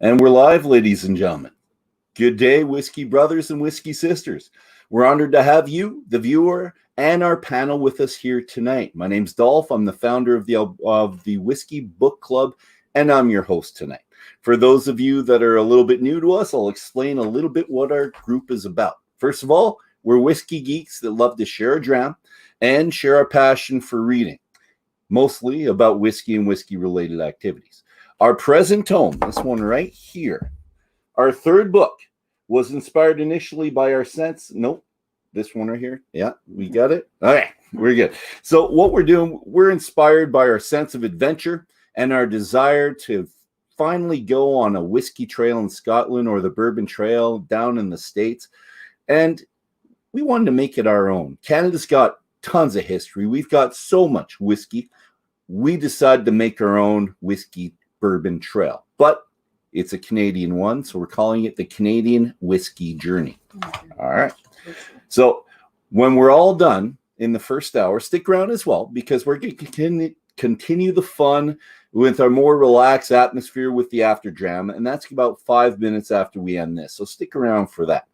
And we're live, ladies and gentlemen. Good day, whiskey brothers and whiskey sisters. We're honored to have you, the viewer, and our panel with us here tonight. My name's Dolph. I'm the founder of the Whisky Book Club, and I'm your host tonight. For those of you that are a little bit new to us, I'll explain a little bit what our group is about. First of all, we're whiskey geeks that love to share a dram and share our passion for reading, mostly about whiskey and whiskey-related activities. Our present tome, this one right here, our third book, was inspired initially by our sense. Nope, this one right here. Yeah, we got it. All right, we're good. So what we're doing, we're inspired by our sense of adventure and our desire to finally go on a whiskey trail in Scotland or the Bourbon Trail down in the States. And we wanted to make it our own. Canada's got tons of history. We've got so much whiskey. We decided to make our own whiskey bourbon trail, but it's a Canadian one, so we're calling it the Canadian Whisky Journey. All right. So when we're all done in the first hour, stick around as well, because we're going to continue the fun with our more relaxed atmosphere with the after dram, and that's about 5 minutes after we end this. So stick around for that.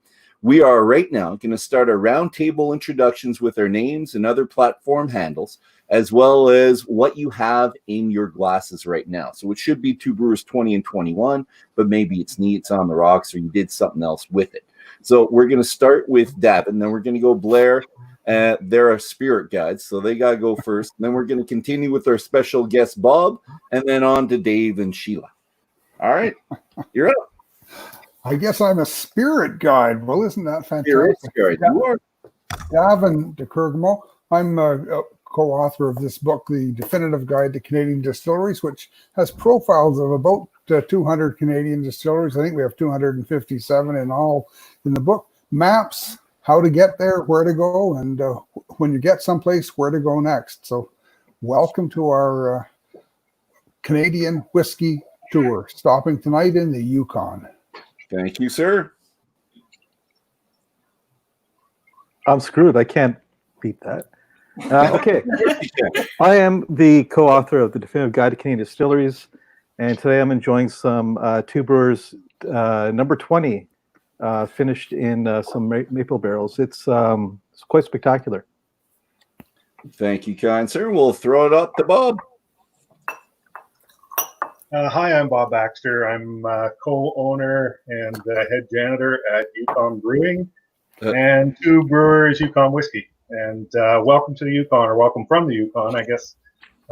We are right now going to start our roundtable introductions with our names and other platform handles, as well as what you have in your glasses right now. So it should be Two Brewers 20 and 21, but maybe it's neat, it's on the rocks, or you did something else with it. So we're going to start with Davin, then we're going to go Blair. They're our spirit guides, so they got to go first. And then we're going to continue with our special guest, Bob, and then on to Dave and Sheila. All right, you're up. I guess I'm a spirit guide. Well, isn't that fantastic? Spirit guide. You are. Davin de Kergommeaux. I'm a co-author of this book, The Definitive Guide to Canadian Distilleries, which has profiles of about 200 Canadian distilleries. I think we have 257 in all in the book. Maps, how to get there, where to go, and when you get someplace, where to go next. So welcome to our Canadian whiskey tour, stopping tonight in the Yukon. Thank you, sir. I'm screwed. I can't beat that. Okay. I am the co-author of The Definitive Guide to Canadian Distilleries, and today I'm enjoying some Two Brewers number 20, finished in some maple barrels. It's quite spectacular. Thank you, kind sir. We'll throw it up to Bob. Hi, I'm Bob Baxter. I'm co-owner and head janitor at Yukon Brewing and Two Brewers Yukon Whiskey. And welcome to the Yukon, or welcome from the Yukon, I guess,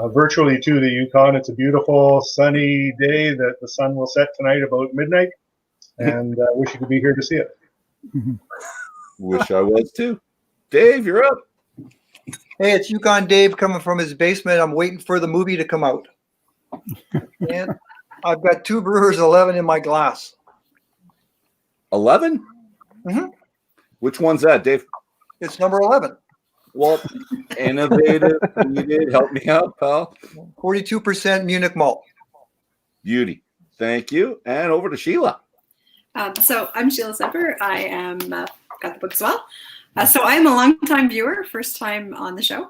virtually to the Yukon. It's a beautiful sunny day that the sun will set tonight about midnight, and I wish you could be here to see it. Wish I was too. Dave, you're up. Hey, it's Yukon Dave coming from his basement. I'm waiting for the movie to come out. And I've got Two Brewers 11 in my glass. 11? Mm-hmm. Which one's that, Dave? It's number 11. Well, innovative. You did help me out, pal. 42% Munich malt. Beauty. Thank you. And over to Sheila. So I'm Sheila Semper. I am got the book as well. So I am a longtime viewer, first time on the show.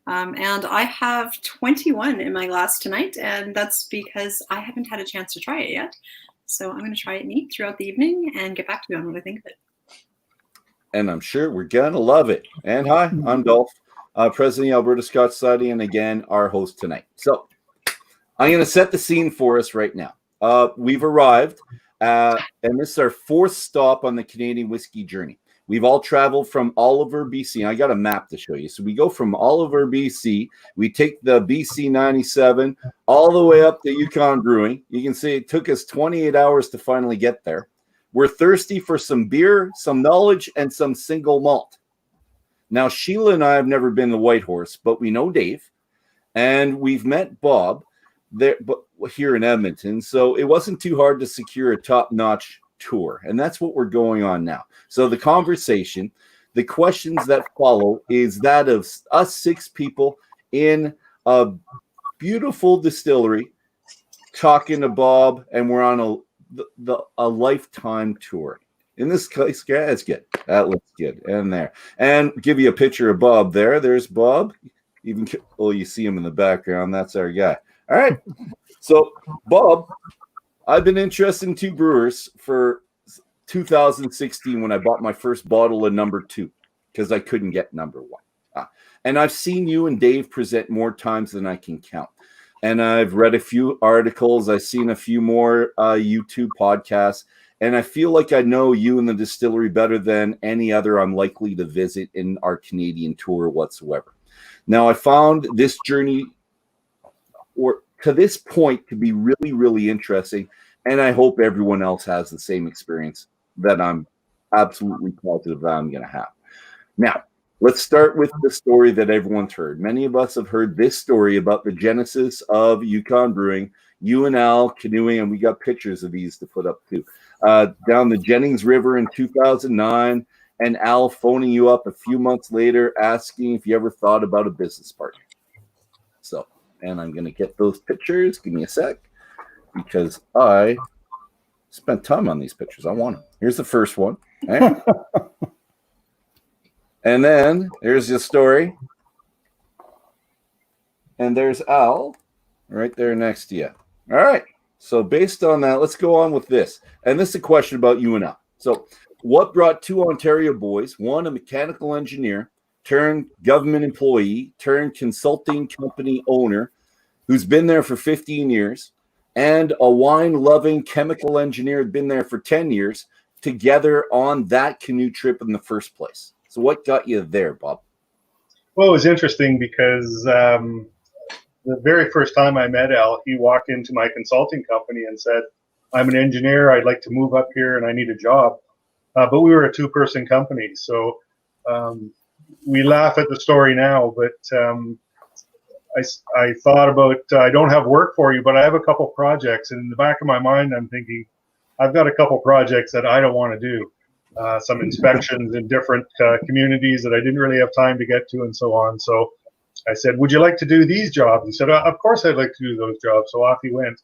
And I have 21 in my glass tonight, and that's because I haven't had a chance to try it yet. So I'm going to try it neat throughout the evening and get back to you on what I think of it. And I'm sure we're going to love it. And hi, I'm Dolph, president of the Alberta Scotch Society, and again, our host tonight. So I'm going to set the scene for us right now. We've arrived, and this is our fourth stop on the Canadian Whisky Journey. We've all traveled from Oliver, BC. I got a map to show you. So we go from Oliver, BC. We take the BC 97 all the way up to Yukon Brewing. You can see it took us 28 hours to finally get there. We're thirsty for some beer, some knowledge, and some single malt. Now, Sheila and I have never been the White Horse, but we know Dave, and we've met Bob there, but here in Edmonton. So it wasn't too hard to secure a top-notch tour, and that's what we're going on now. So the conversation, the questions that follow is that of us six people in a beautiful distillery talking to Bob, and we're on a lifetime tour. In this case, that's good. That looks good. And there. And give you a picture of Bob there. There's Bob. Even you see him in the background. That's our guy. All right. So, Bob, I've been interested in two brewers for 2016 when I bought my first bottle of number 2 because I couldn't get number 1. And I've seen you and Dave present more times than I can count. And I've read a few articles. I've seen a few more YouTube podcasts. And I feel like I know you and the distillery better than any other I'm likely to visit in our Canadian tour whatsoever. Now, I found this journey to this point to be really, really interesting. And I hope everyone else has the same experience that I'm absolutely positive that I'm going to have. Now, let's start with the story that everyone's heard. Many of us have heard this story about the genesis of Yukon Brewing, you and Al canoeing, and we got pictures of these to put up too, down the Jennings River in 2009, and Al phoning you up a few months later asking if you ever thought about a business partner. So, and I'm going to get those pictures. Give me a sec, because I spent time on these pictures. I want them. Here's the first one. Right? And then there's the story. And there's Al right there next to you. All right. So based on that, let's go on with this. And this is a question about you and Al. So what brought two Ontario boys, one a mechanical engineer, turned government employee, turned consulting company owner, who's been there for 15 years, and a wine-loving chemical engineer who'd been there for 10 years, together on that canoe trip in the first place? So what got you there, Bob? Well, it was interesting because the very first time I met Al, he walked into my consulting company and said, I'm an engineer, I'd like to move up here and I need a job. But we were a two-person company, so we laugh at the story now, but I thought about, I don't have work for you, but I have a couple projects. And in the back of my mind, I'm thinking, I've got a couple projects that I don't want to do. Some inspections in different communities that I didn't really have time to get to and so on. So I said, would you like to do these jobs? He said, of course I'd like to do those jobs. So off he went.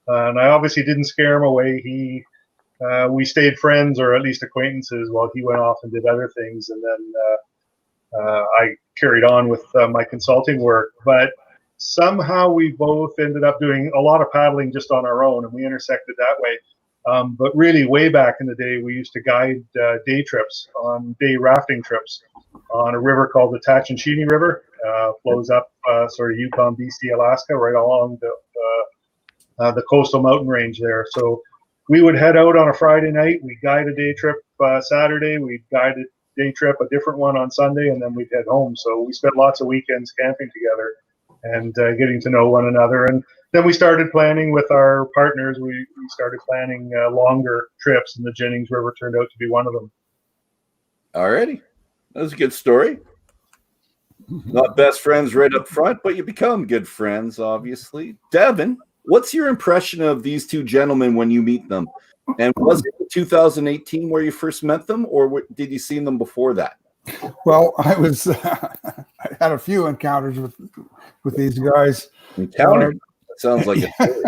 And I obviously didn't scare him away. We stayed friends, or at least acquaintances, while he went off and did other things. And then I carried on with my consulting work. But somehow we both ended up doing a lot of paddling just on our own, and we intersected that way. But really, way back in the day, we used to guide day rafting trips on a river called the Tachinchini River. Flows up sort of Yukon, BC, Alaska, right along the coastal mountain range there. So we would head out on a Friday night. We'd guide a day trip Saturday. We'd guide a day trip, a different one on Sunday, and then we'd head home. So we spent lots of weekends camping together and getting to know one another. And then we started planning with our partners. We started planning longer trips, and the Jennings River turned out to be one of them. Alrighty. That was a good story. Not best friends right up front, but you become good friends, obviously. Davin, what's your impression of these two gentlemen when you meet them? And was it 2018 where you first met them, or did you see them before that? Well, I had a few encounters with these guys. That sounds like a story.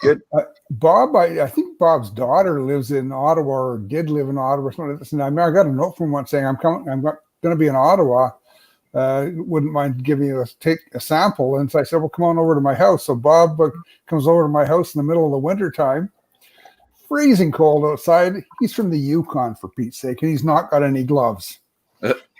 Good. Bob, I think Bob's daughter lives in Ottawa, or did live in Ottawa, or something like this. And I got a note from one saying, I'm going to be in Ottawa. Wouldn't mind giving you take a sample. And so I said, well, come on over to my house. So Bob comes over to my house in the middle of the winter time, freezing cold outside. He's from the Yukon, for Pete's sake, and he's not got any gloves.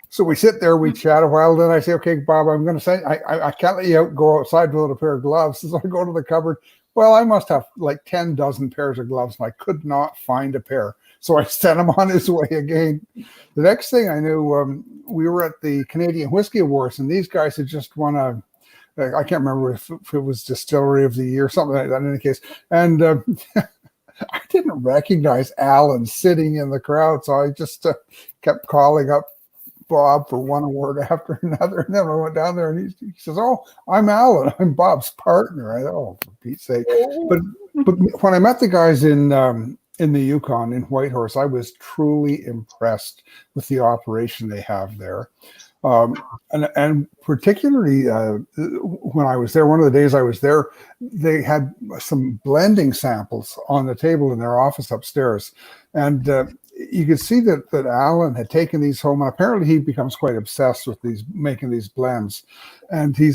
So we sit there, we chat a while. Then I say, okay, Bob, I'm going to say, I can't let you go outside without a pair of gloves. So I go to the cupboard. Well, I must have like 10 dozen pairs of gloves, and I could not find a pair. So I sent him on his way again. The next thing I knew, we were at the Canadian Whisky Awards, and these guys had just won I can't remember if it was Distillery of the Year, something like that in any case. And I didn't recognize Alan sitting in the crowd, so I just kept calling up Bob for one award after another. And then I went down there, and he says, oh, I'm Alan. I'm Bob's partner. I thought, oh, for Pete's sake. But when I met the guys in the Yukon, in Whitehorse, I was truly impressed with the operation they have there. And particularly when I was there, one of the days I was there, they had some blending samples on the table in their office upstairs. And you could see that Alan had taken these home, and apparently he becomes quite obsessed with making these blends. And he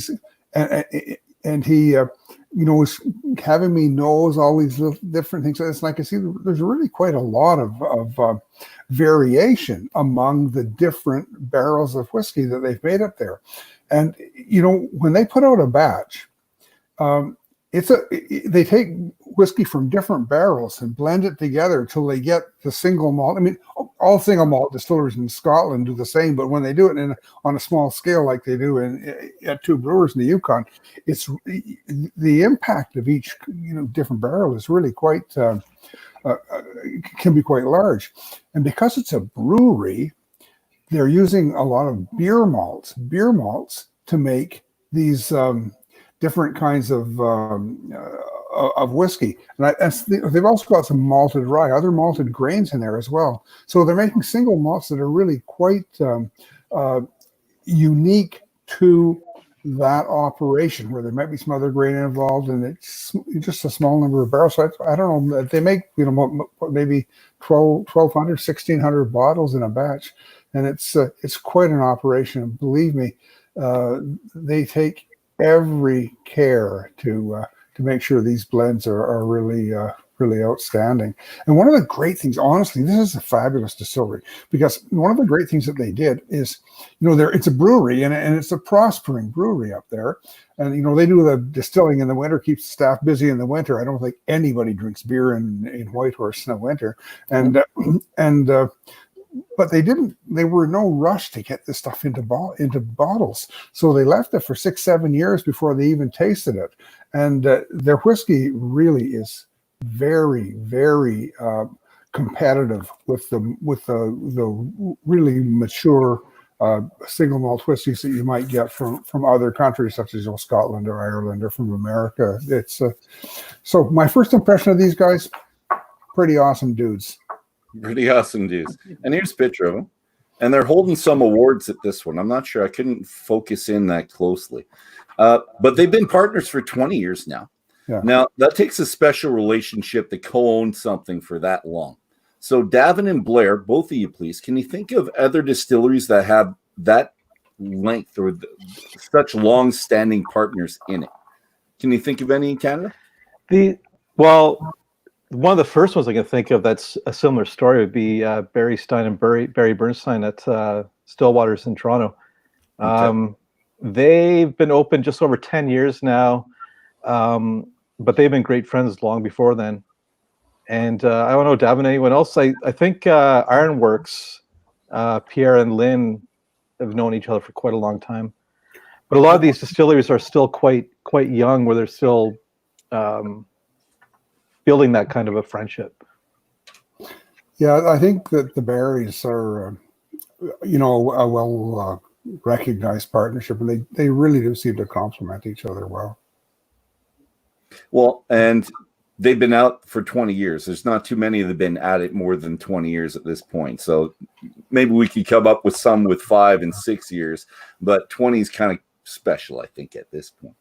was having me nose all these little different things. It's like I see there's really quite a lot of variation among the different barrels of whiskey that they've made up there. And when they put out a batch, they take whiskey from different barrels and blend it together until they get the single malt. I mean, all single malt distilleries in Scotland do the same, but when they do it on a small scale like they do at Two Brewers in the Yukon, it's the impact of each different barrel is really quite can be quite large. And because it's a brewery, they're using a lot of beer malts to make these different kinds of whiskey. And they've also got some malted rye, other malted grains in there as well. So they're making single malts that are really quite unique to that operation, where there might be some other grain involved, and it's just a small number of barrels. So I don't know. They make maybe 1,200, 1,600 bottles in a batch, and it's quite an operation. And believe me, they take every care to make sure these blends are really really outstanding. And one of the great things, honestly, this is a fabulous distillery, because one of the great things that they did is, it's a brewery and it's a prospering brewery up there. And, they do the distilling in the winter, keeps the staff busy in the winter. I don't think anybody drinks beer in Whitehorse in the winter. But they were no rush to get this stuff into bottles. So they left it for 6-7 years before they even tasted it. And their whiskey really is very, very competitive with the really mature single malt whiskeys that you might get from other countries, such as Scotland or Ireland or from America. It's so my first impression of these guys, pretty awesome dudes. Pretty awesome dudes. And here's a picture of them. And they're holding some awards at this one. I'm not sure. I couldn't focus in that closely. But they've been partners for 20 years now. Yeah. Now, that takes a special relationship to co-own something for that long. So Davin and Blair, both of you, please, can you think of other distilleries that have that length or such long-standing partners in it? Can you think of any in Canada? One of the first ones I can think of that's a similar story would be Barry Stein and Barry Bernstein at Stillwaters in Toronto. Okay. They've been open just over 10 years now, but they've been great friends long before then. And I don't know, Davin, anyone else? I think Ironworks, Pierre and Lynn have known each other for quite a long time. But a lot of these distilleries are still quite young, where they're still building that kind of a friendship. Yeah, I think that the Barrys are, a well recognized partnership, and they really do seem to complement each other well. Well, and they've been out for 20 years. There's not too many that have been at it more than 20 years at this point. So maybe we could come up with some with 5 and 6 years, but 20 is kind of special, I think, at this point.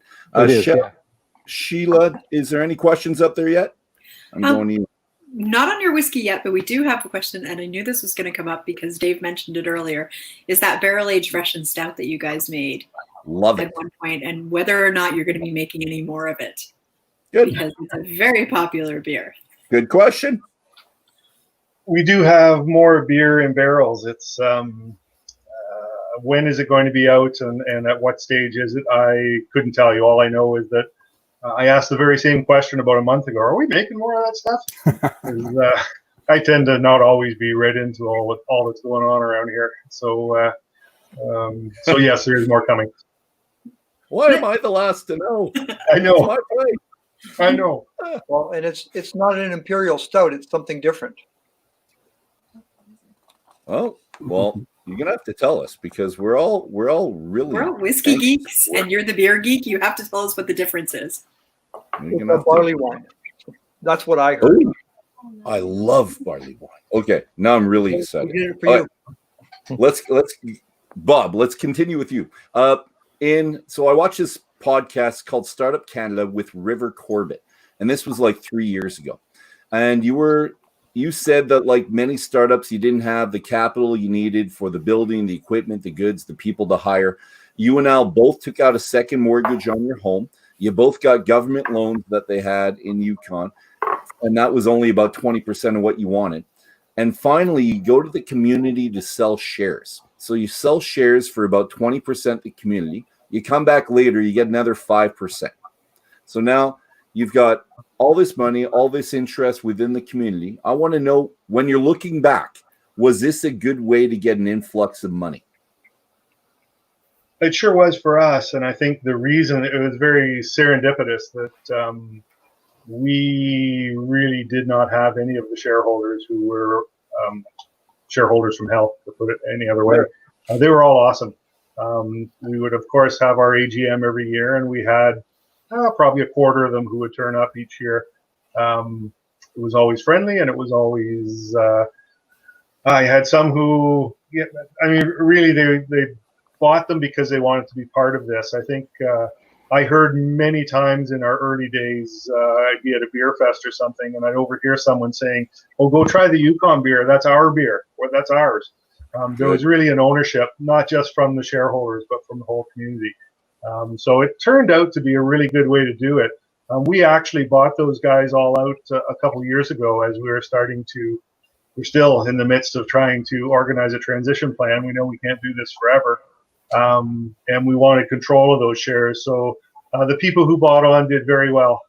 Sheila, is there any questions up there yet? I'm going to you. Not on your whiskey yet, but we do have a question, and I knew this was going to come up because Dave mentioned it earlier. Is that barrel-aged Russian stout that you guys made Love at it. one point, and whether or not you're going to be making any more of it? Good. Because it's a very popular beer. Good question. We do have more beer in barrels. It's when is it going to be out, and at what stage is it? I couldn't tell you. All I know is that I asked the very same question about a month ago. Are we making more of that stuff? I tend to not always be read into all that's going on around here. So yes, there is more coming. Why am I the last to know? I know. It's my place. I know. Well, and it's not an imperial stout; it's something different. Oh, well, you're gonna have to tell us, because we're all really whiskey geeks, and you're the beer geek. You have to tell us what the difference is. It's a barley wine. That's what I heard. I love barley wine. Okay, now I'm really excited. We did it for you. Let's Bob, let's continue with you. So I watched this podcast called Startup Canada with River Corbett, and this was like 3 years ago. And you said that, like many startups, you didn't have the capital you needed for the building, the equipment, the goods, the people to hire. You and Al both took out a second mortgage on your home. You both got government loans that they had in Yukon, and that was only about 20% of what you wanted. And finally, you go to the community to sell shares. So you sell shares for about 20% the community. You come back later, you get another 5%. So now you've got all this money, all this interest within the community. I want to know, when you're looking back, was this a good way to get an influx of money? It sure was for us, and I think the reason it was very serendipitous that we really did not have any of the shareholders who were shareholders from hell, to put it any other way. They were all awesome. We would, of course, have our AGM every year, and we had probably a quarter of them who would turn up each year. It was always friendly, and it was always. I had some who, really, they bought them because they wanted to be part of this. I think I heard many times in our early days, I'd be at a beer fest or something, and I'd overhear someone saying, "Oh, go try the Yukon beer. That's our beer, or that's ours." There was really an ownership, not just from the shareholders, but from the whole community. So it turned out to be a really good way to do it. We actually bought those guys all out a couple of years ago as we were starting to. We're still in the midst of trying to organize a transition plan. We know we can't do this forever. And we wanted control of those shares. So the people who bought on did very well.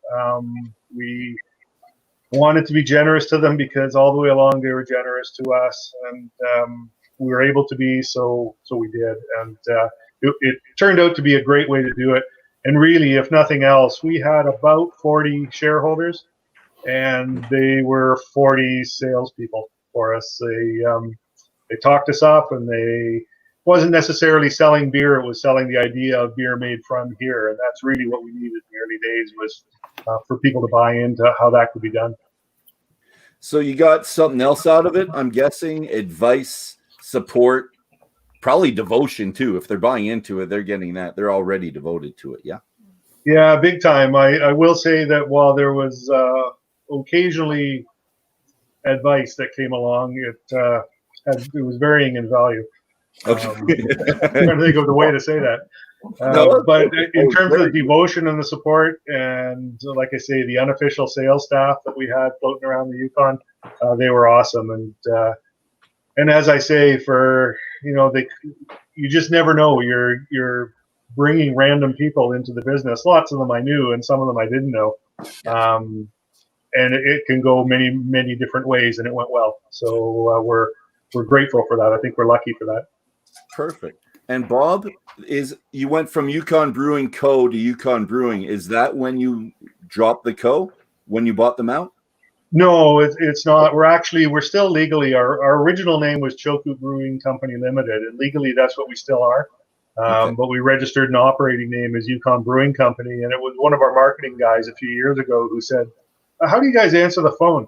We wanted to be generous to them because all the way along they were generous to us, and we were able to be, so we did. And it turned out to be a great way to do it. And really, if nothing else, we had about 40 shareholders, and they were 40 salespeople for us. They talked us up, and they wasn't necessarily selling beer. It was selling the idea of beer made from here. And that's really what we needed in the early days, was for people to buy into how that could be done. So you got something else out of it, I'm guessing: advice, support, probably devotion too. If they're buying into it, they're getting that. They're already devoted to it. Yeah. Yeah, big time. I will say that while there was occasionally advice that came along, it was varying in value. Okay. I'm trying to think of the way to say that. But in terms of the devotion and the support, and like I say, the unofficial sales staff that we had floating around the Yukon, they were awesome. And as I say, you just never know. You're bringing random people into the business. Lots of them I knew, and some of them I didn't know. And it can go many, many different ways, and it went well. So we're grateful for that. I think we're lucky for that. Perfect. And Bob, you went from Yukon Brewing Co. to Yukon Brewing. Is that when you dropped the Co, when you bought them out? No, it's not. We're still legally, our original name was Choku Brewing Company Limited, and legally that's what we still are. Okay. But we registered an operating name as Yukon Brewing Company, and it was one of our marketing guys a few years ago who said, "How do you guys answer the phone?"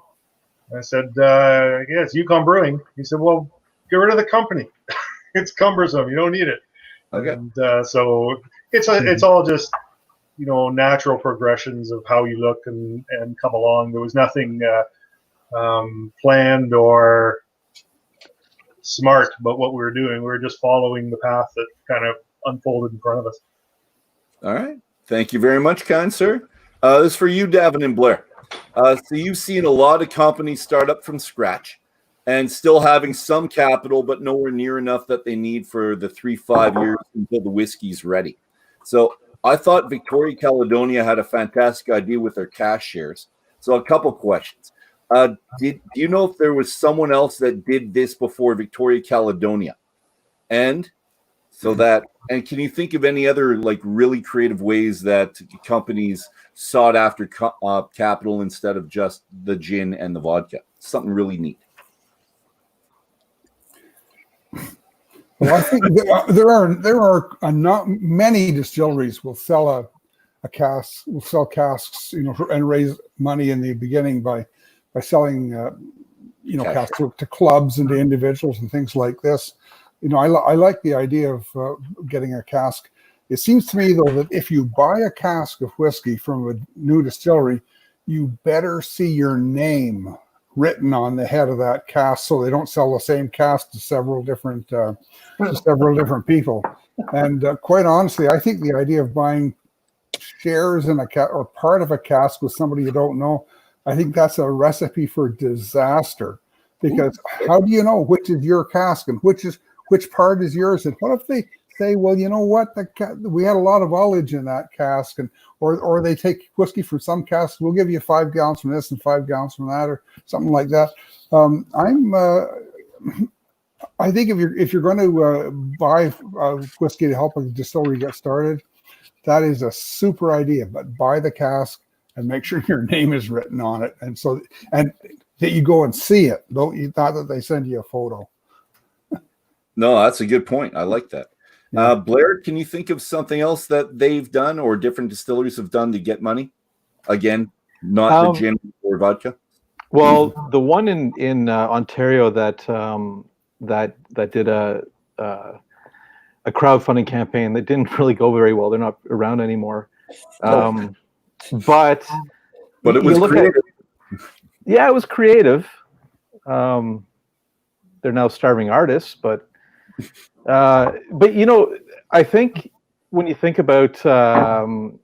I said, "Yeah, it's Yukon Brewing." He said, "Well, get rid of the company. It's cumbersome. You don't need it." Okay. And so it's all just natural progressions of how you look and come along. There was nothing planned or smart about what we were doing. We were just following the path that kind of unfolded in front of us. All right. Thank you very much, kind sir. This is for you, Davin and Blair. So you've seen a lot of companies start up from scratch and still having some capital, but nowhere near enough that they need for the 3-5 years until the whiskey's ready. So I thought Victoria Caledonia had a fantastic idea with their cash shares. So a couple questions. Do you know if there was someone else that did this before Victoria Caledonia? And can you think of any other really creative ways that companies sought after capital instead of just the gin and the vodka? Something really neat. Well, I think there are not many distilleries will sell a cask, will sell casks, and raise money in the beginning by selling, casks to clubs and to individuals and things like this. I like the idea of getting a cask. It seems to me, though, that if you buy a cask of whiskey from a new distillery, you better see your name written on the head of that cask, so they don't sell the same cask to several different people. And quite honestly, I think the idea of buying shares in a cask or part of a cask with somebody you don't know, I think that's a recipe for disaster. Because how do you know which is your cask and which part is yours? And what if they say, well, you know what, we had a lot of ullage in that cask, and or they take whiskey from some casks, we'll give you 5 gallons from this and 5 gallons from that, or something like that. I think if you're going to buy whiskey to help a distillery get started, that is a super idea. But buy the cask and make sure your name is written on it, and that you go and see it. Not that they send you a photo. No, that's a good point. I like that. Yeah. Blair, can you think of something else that they've done or different distilleries have done to get money? Again, not the gin or vodka. Well, the one in Ontario that did a crowdfunding campaign that didn't really go very well. They're not around anymore. But it was creative. Yeah, it was creative. They're now starving artists, but you know, I think when you think about some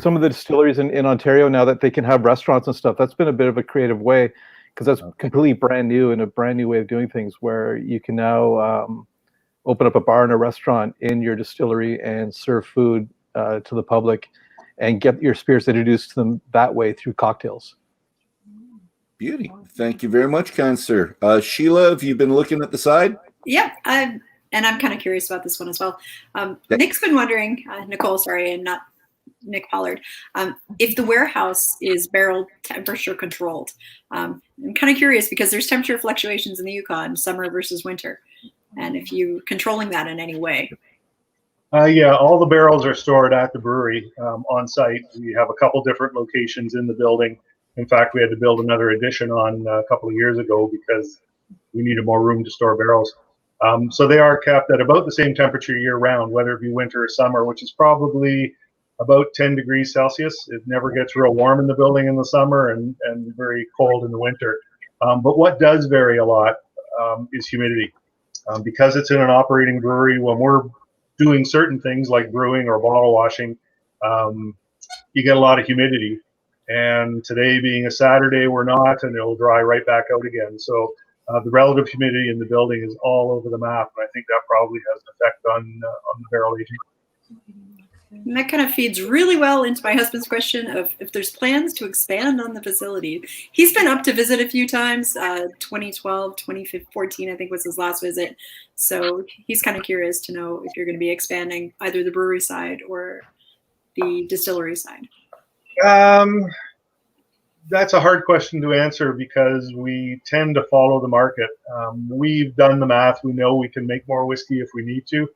of the distilleries in Ontario now that they can have restaurants and stuff, that's been a bit of a creative way, because that's completely brand new and a brand new way of doing things, where you can now open up a bar and a restaurant in your distillery and serve food to the public and get your spirits introduced to them that way through cocktails. Beauty. Thank you very much, kind sir. Sheila, have you been looking at the side? Yep. And I'm kind of curious about this one as well. Nick's been wondering, Nicole, sorry, and not Nick Pollard, if the warehouse is barrel temperature controlled. I'm kind of curious because there's temperature fluctuations in the Yukon, summer versus winter. And if you controlling that in any way. Yeah, all the barrels are stored at the brewery on site. We have a couple different locations in the building. In fact, we had to build another addition on a couple of years ago because we needed more room to store barrels. So they are kept at about the same temperature year round, whether it be winter or summer, which is probably about 10 degrees Celsius. It never gets real warm in the building in the summer and very cold in the winter. But what does vary a lot is humidity. Because it's in an operating brewery, when we're doing certain things like brewing or bottle washing, you get a lot of humidity. And today being a Saturday, we're not, and it'll dry right back out again. So the relative humidity in the building is all over the map. And I think that probably has an effect on the barrel aging. And that kind of feeds really well into my husband's question of if there's plans to expand on the facility. He's been up to visit a few times, 2012, 2014, I think was his last visit. So he's kind of curious to know if you're going to be expanding either the brewery side or the distillery side. That's a hard question to answer because we tend to follow the market. We've done the math. We know we can make more whiskey if we need to.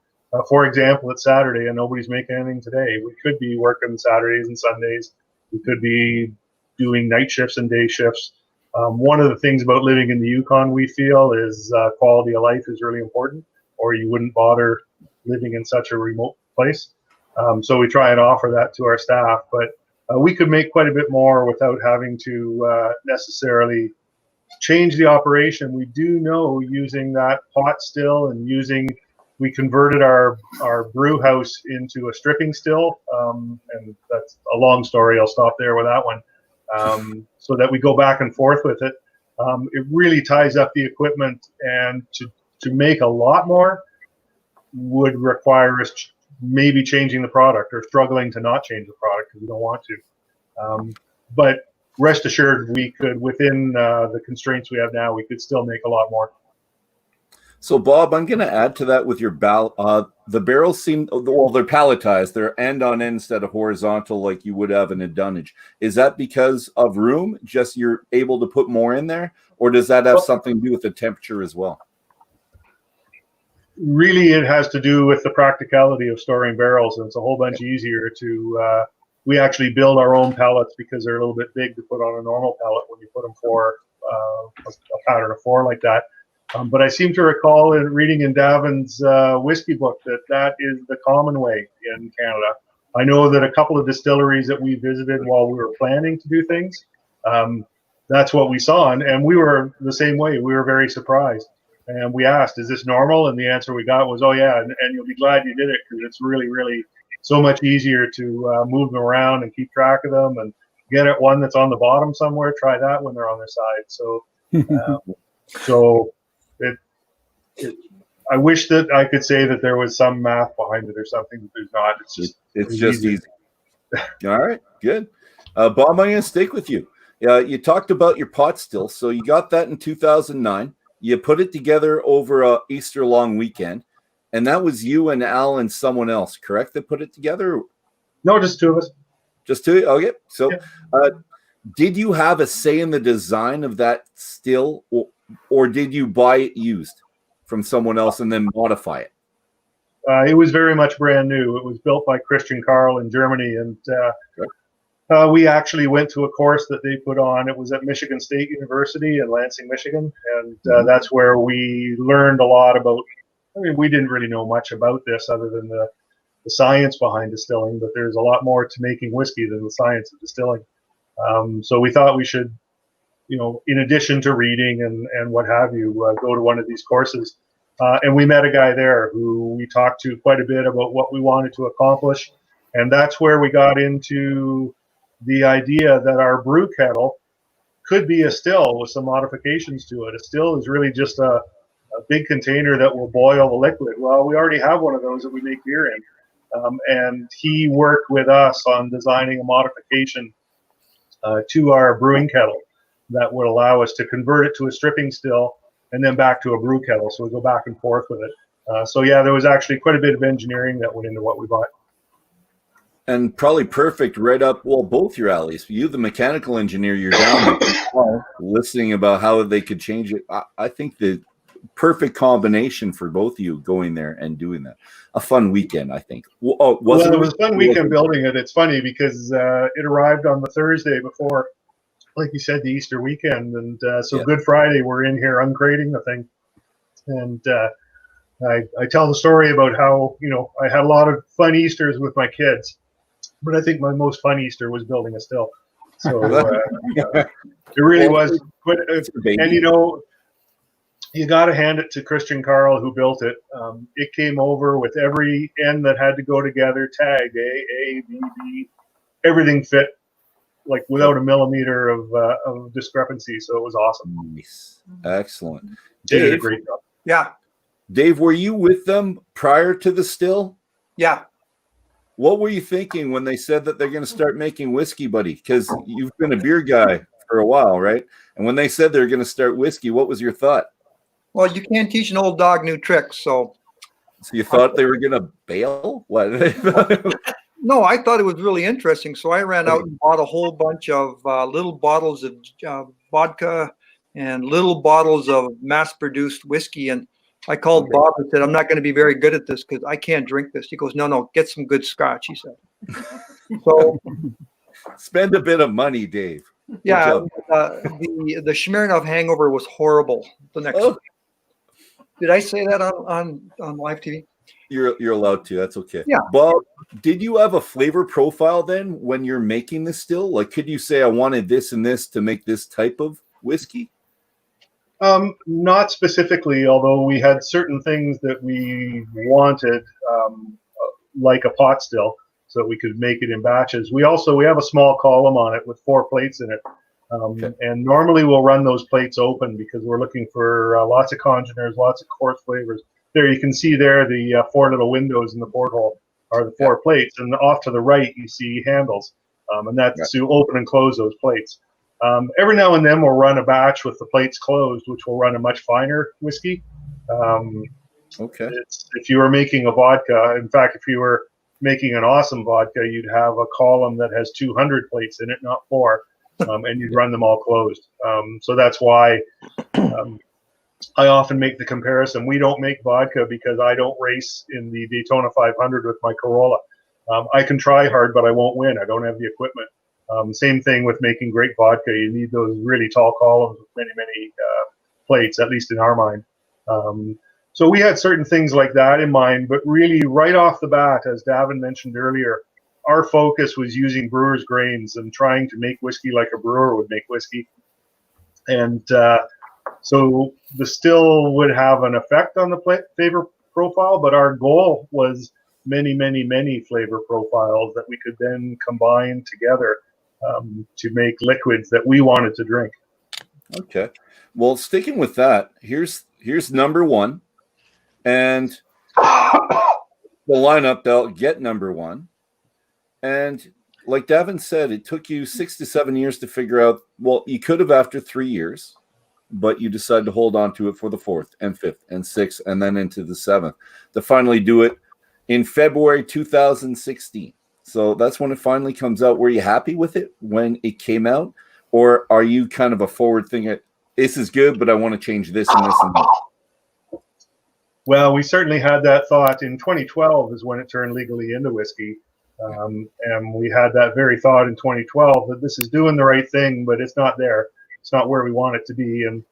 For example, it's Saturday and nobody's making anything today. We could be working Saturdays and Sundays. We could be doing night shifts and day shifts. One of the things about living in the Yukon, we feel, is quality of life is really important, or you wouldn't bother living in such a remote place. So we try and offer that to our staff. But we could make quite a bit more without having to necessarily change the operation. We do know using that pot still and we converted our brew house into a stripping still, and that's a long story. I'll stop there with that one. So that we go back and forth with it. It really ties up the equipment, and to make a lot more would require us maybe changing the product or struggling to not change the product because we don't want to. But rest assured, we could, within the constraints we have now, we could still make a lot more. So, Bob, I'm going to add to that with your the barrels seem, well, they're palletized. They're end on end instead of horizontal like you would have in a dunnage. Is that because of room? Just you're able to put more in there? Or does that have something to do with the temperature as well? Really, it has to do with the practicality of storing barrels. And it's a whole bunch easier to, we actually build our own pallets because they're a little bit big to put on a normal pallet when you put them for a pattern of 4 like that. But I seem to recall in reading in Davin's whiskey book that is the common way in Canada. I know that a couple of distilleries that we visited while we were planning to do things, that's what we saw. And we were the same way. We were very surprised. And we asked, is this normal? And the answer we got was, oh, yeah, and you'll be glad you did it because it's really, really so much easier to move them around and keep track of them, and get at one that's on the bottom somewhere. Try that when they're on their side. So I wish that I could say that there was some math behind it or something, but there's not. It's just easy. All right, good. Bob, I'm going to stick with you. You talked about your pot still. So you got that in 2009. You put it together over a Easter long weekend. And that was you and Al and someone else, correct, that put it together? No, just two of us. Just two? Okay. So did you have a say in the design of that still, or did you buy it used from someone else and then modify it? It was very much brand new. It was built by Christian Karl in Germany, and we actually went to a course that they put on. It was at Michigan State University in Lansing, Michigan, and that's where we learned a lot about. I mean, we didn't really know much about this other than the science behind distilling, but there's a lot more to making whiskey than the science of distilling. So we thought we should, in addition to reading and what have you, go to one of these courses. And we met a guy there who we talked to quite a bit about what we wanted to accomplish. And that's where we got into the idea that our brew kettle could be a still with some modifications to it. A still is really just a big container that will boil the liquid. Well, we already have one of those that we make beer in. And he worked with us on designing a modification to our brewing kettle that would allow us to convert it to a stripping still and then back to a brew kettle. So we go back and forth with it. So yeah, there was actually quite a bit of engineering that went into what we bought. And probably perfect right up, well, both your alleys. You, the mechanical engineer, you're down listening about how they could change it. I think the perfect combination for both of you going there and doing that. A fun weekend, I think. It was a fun weekend building it. It's funny because it arrived on the Thursday before, like you said, the Easter weekend. And Good Friday, we're in here uncrating the thing. And I tell the story about how, I had a lot of fun Easters with my kids. But I think my most fun Easter was building a still. So it really was quite. And you got to hand it to Christian Karl who built it. It came over with every end that had to go together, tagged A, B, B. Everything fit like without a millimeter of discrepancy. So it was awesome. Nice, excellent. Dave did a great job. Yeah. Dave, were you with them prior to the still? Yeah. What were you thinking when they said that they're going to start making whiskey, buddy? Because you've been a beer guy for a while, right? And when they said they're going to start whiskey, what was your thought? Well, you can't teach an old dog new tricks, so you thought they were going to bail? What? No, I thought it was really interesting. So I ran out and bought a whole bunch of little bottles of vodka and little bottles of mass-produced whiskey, and I called Bob and said, I'm not going to be very good at this because I can't drink this. He goes, no, get some good scotch, he said. So spend a bit of money, Dave. Yeah, the Smirnoff hangover was horrible the next day. Did I say that on live TV? You're allowed to. That's okay. Yeah. Bob, did you have a flavor profile then when you're making this still? Like, could you say I wanted this and this to make this type of whiskey? Not specifically, although we had certain things that we wanted, like a pot still, so that we could make it in batches. We have a small column on it with 4 plates in it. And normally we'll run those plates open because we're looking for lots of congeners, lots of coarse flavors. There you can see there the 4 little windows in the porthole are the 4 plates. And off to the right you see handles. And that's to open and close those plates. Every now and then we'll run a batch with the plates closed, which will run a much finer whiskey. If you were making a vodka, in fact, if you were making an awesome vodka, you'd have a column that has 200 plates in it, not 4, and you'd run them all closed. So that's why I often make the comparison. We don't make vodka because I don't race in the Daytona 500 with my Corolla. I can try hard, but I won't win. I don't have the equipment. Same thing with making great vodka. You need those really tall columns with many, many plates, at least in our mind. So we had certain things like that in mind, but really right off the bat, as Davin mentioned earlier, our focus was using brewer's grains and trying to make whiskey like a brewer would make whiskey. And so the still would have an effect on the flavor profile, but our goal was many flavor profiles that we could then combine together to make liquids that we wanted to drink. Okay. Well, sticking with that, here's number one, and the lineup that'll get number one. And like Davin said, it took you 6 to 7 years to figure out. Well, you could have after 3 years, but you decided to hold on to it for the 4th and 5th and 6th and then into the 7th to finally do it in February 2016. So that's when it finally comes out. Were you happy with it when it came out? Or are you kind of a forward thinker? This is good, but I want to change this and this and that. Well, we certainly had that thought. In 2012 is when it turned legally into whiskey. And we had that very thought in 2012 that this is doing the right thing, but it's not there. It's not where we want it to be. And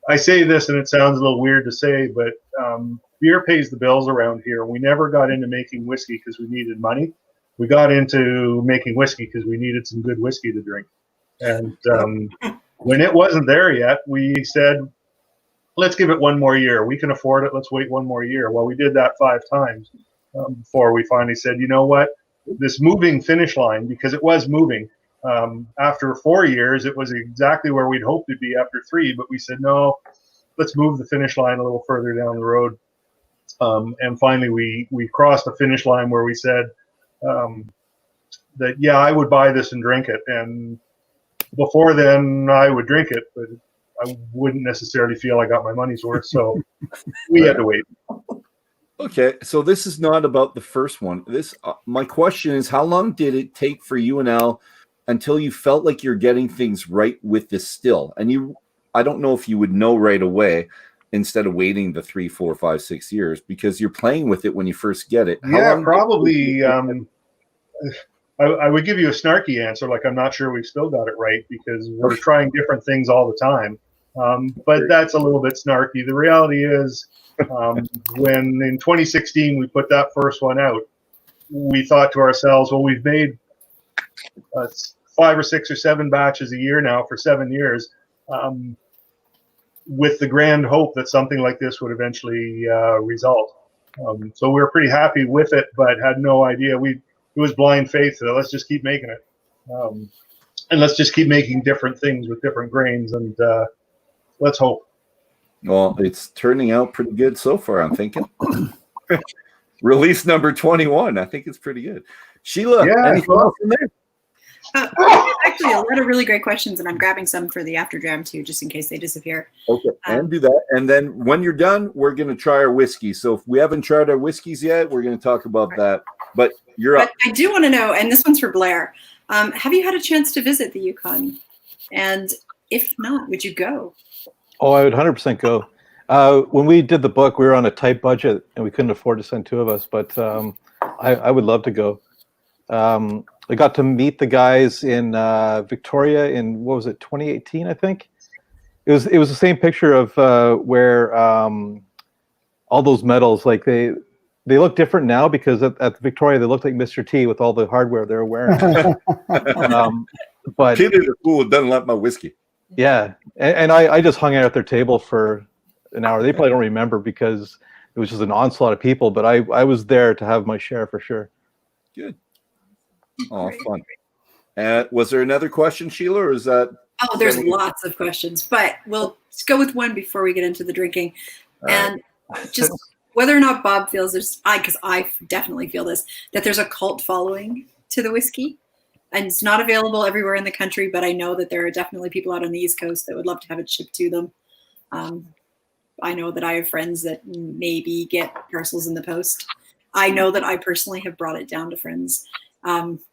I say this, and it sounds a little weird to say, but beer pays the bills around here. We never got into making whiskey because we needed money. We got into making whiskey because we needed some good whiskey to drink. And when it wasn't there yet, we said, let's give it one more year. We can afford it. Let's wait one more year. Well, we did that 5 times before we finally said, you know what, this moving finish line, because it was moving. After 4 years, it was exactly where we'd hoped to be after 3, but we said, no, let's move the finish line a little further down the road. And finally, we crossed the finish line where we said that, yeah, I would buy this and drink it. And before then, I would drink it, but I wouldn't necessarily feel I got my money's worth. So we had to wait. Okay, so this is not about the first one. My question is, how long did it take for you and Al until you felt like you're getting things right with this still? And I don't know if you would know right away instead of waiting the 3, 4, 5, 6 years, because you're playing with it when you first get it. Yeah, probably. I would give you a snarky answer, like I'm not sure we've still got it right because we're trying different things all the time. But that's a little bit snarky. The reality is, when in 2016 we put that first one out, we thought to ourselves, well, we've made 5 or 6 or 7 batches a year now for 7 years, with the grand hope that something like this would eventually result. So we were pretty happy with it, but had no idea. It was blind faith. So let's just keep making it, and let's just keep making different things with different grains, and let's hope. Well, it's turning out pretty good so far, I'm thinking. Release number 21. I think it's pretty good. Sheila, anything else in there? Actually, a lot of really great questions, and I'm grabbing some for the after jam too, just in case they disappear. Okay, and do that. And then when you're done, we're going to try our whiskey. So if we haven't tried our whiskeys yet, we're going to talk about that. But you're up. I do want to know, and this one's for Blair. Have you had a chance to visit the Yukon? And if not, would you go? Oh, I would 100% go. When we did the book, we were on a tight budget and we couldn't afford to send 2 of us, but I would love to go. I got to meet the guys in Victoria in, what was it, 2018, I think? It was the same picture of where all those medals, like they look different now because at Victoria they looked like Mr. T with all the hardware they were wearing. But Kid is a fool who doesn't like my whiskey. Yeah, and I just hung out at their table for an hour. They probably don't remember because it was just an onslaught of people, but I was there to have my share for sure. Good. Oh, fun. Was there another question, Sheila, or is that? Oh, there's lots of questions, but we'll just go with one before we get into the drinking. And just whether or not Bob feels this, because I definitely feel this, that there's a cult following to the whiskey. And it's not available everywhere in the country, but I know that there are definitely people out on the East Coast that would love to have it shipped to them. I know that I have friends that maybe get parcels in the post. I know that I personally have brought it down to friends,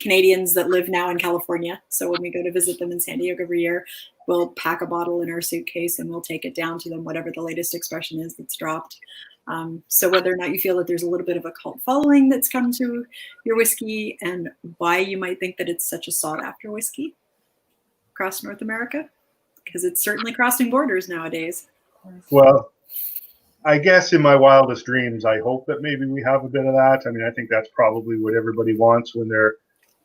Canadians that live now in California. So when we go to visit them in San Diego every year, we'll pack a bottle in our suitcase and we'll take it down to them, whatever the latest expression is that's dropped. So whether or not you feel that there's a little bit of a cult following that's come to your whiskey and why you might think that it's such a sought after whiskey across North America, because it's certainly crossing borders nowadays. Well, I guess in my wildest dreams, I hope that maybe we have a bit of that. I mean, I think that's probably what everybody wants when they're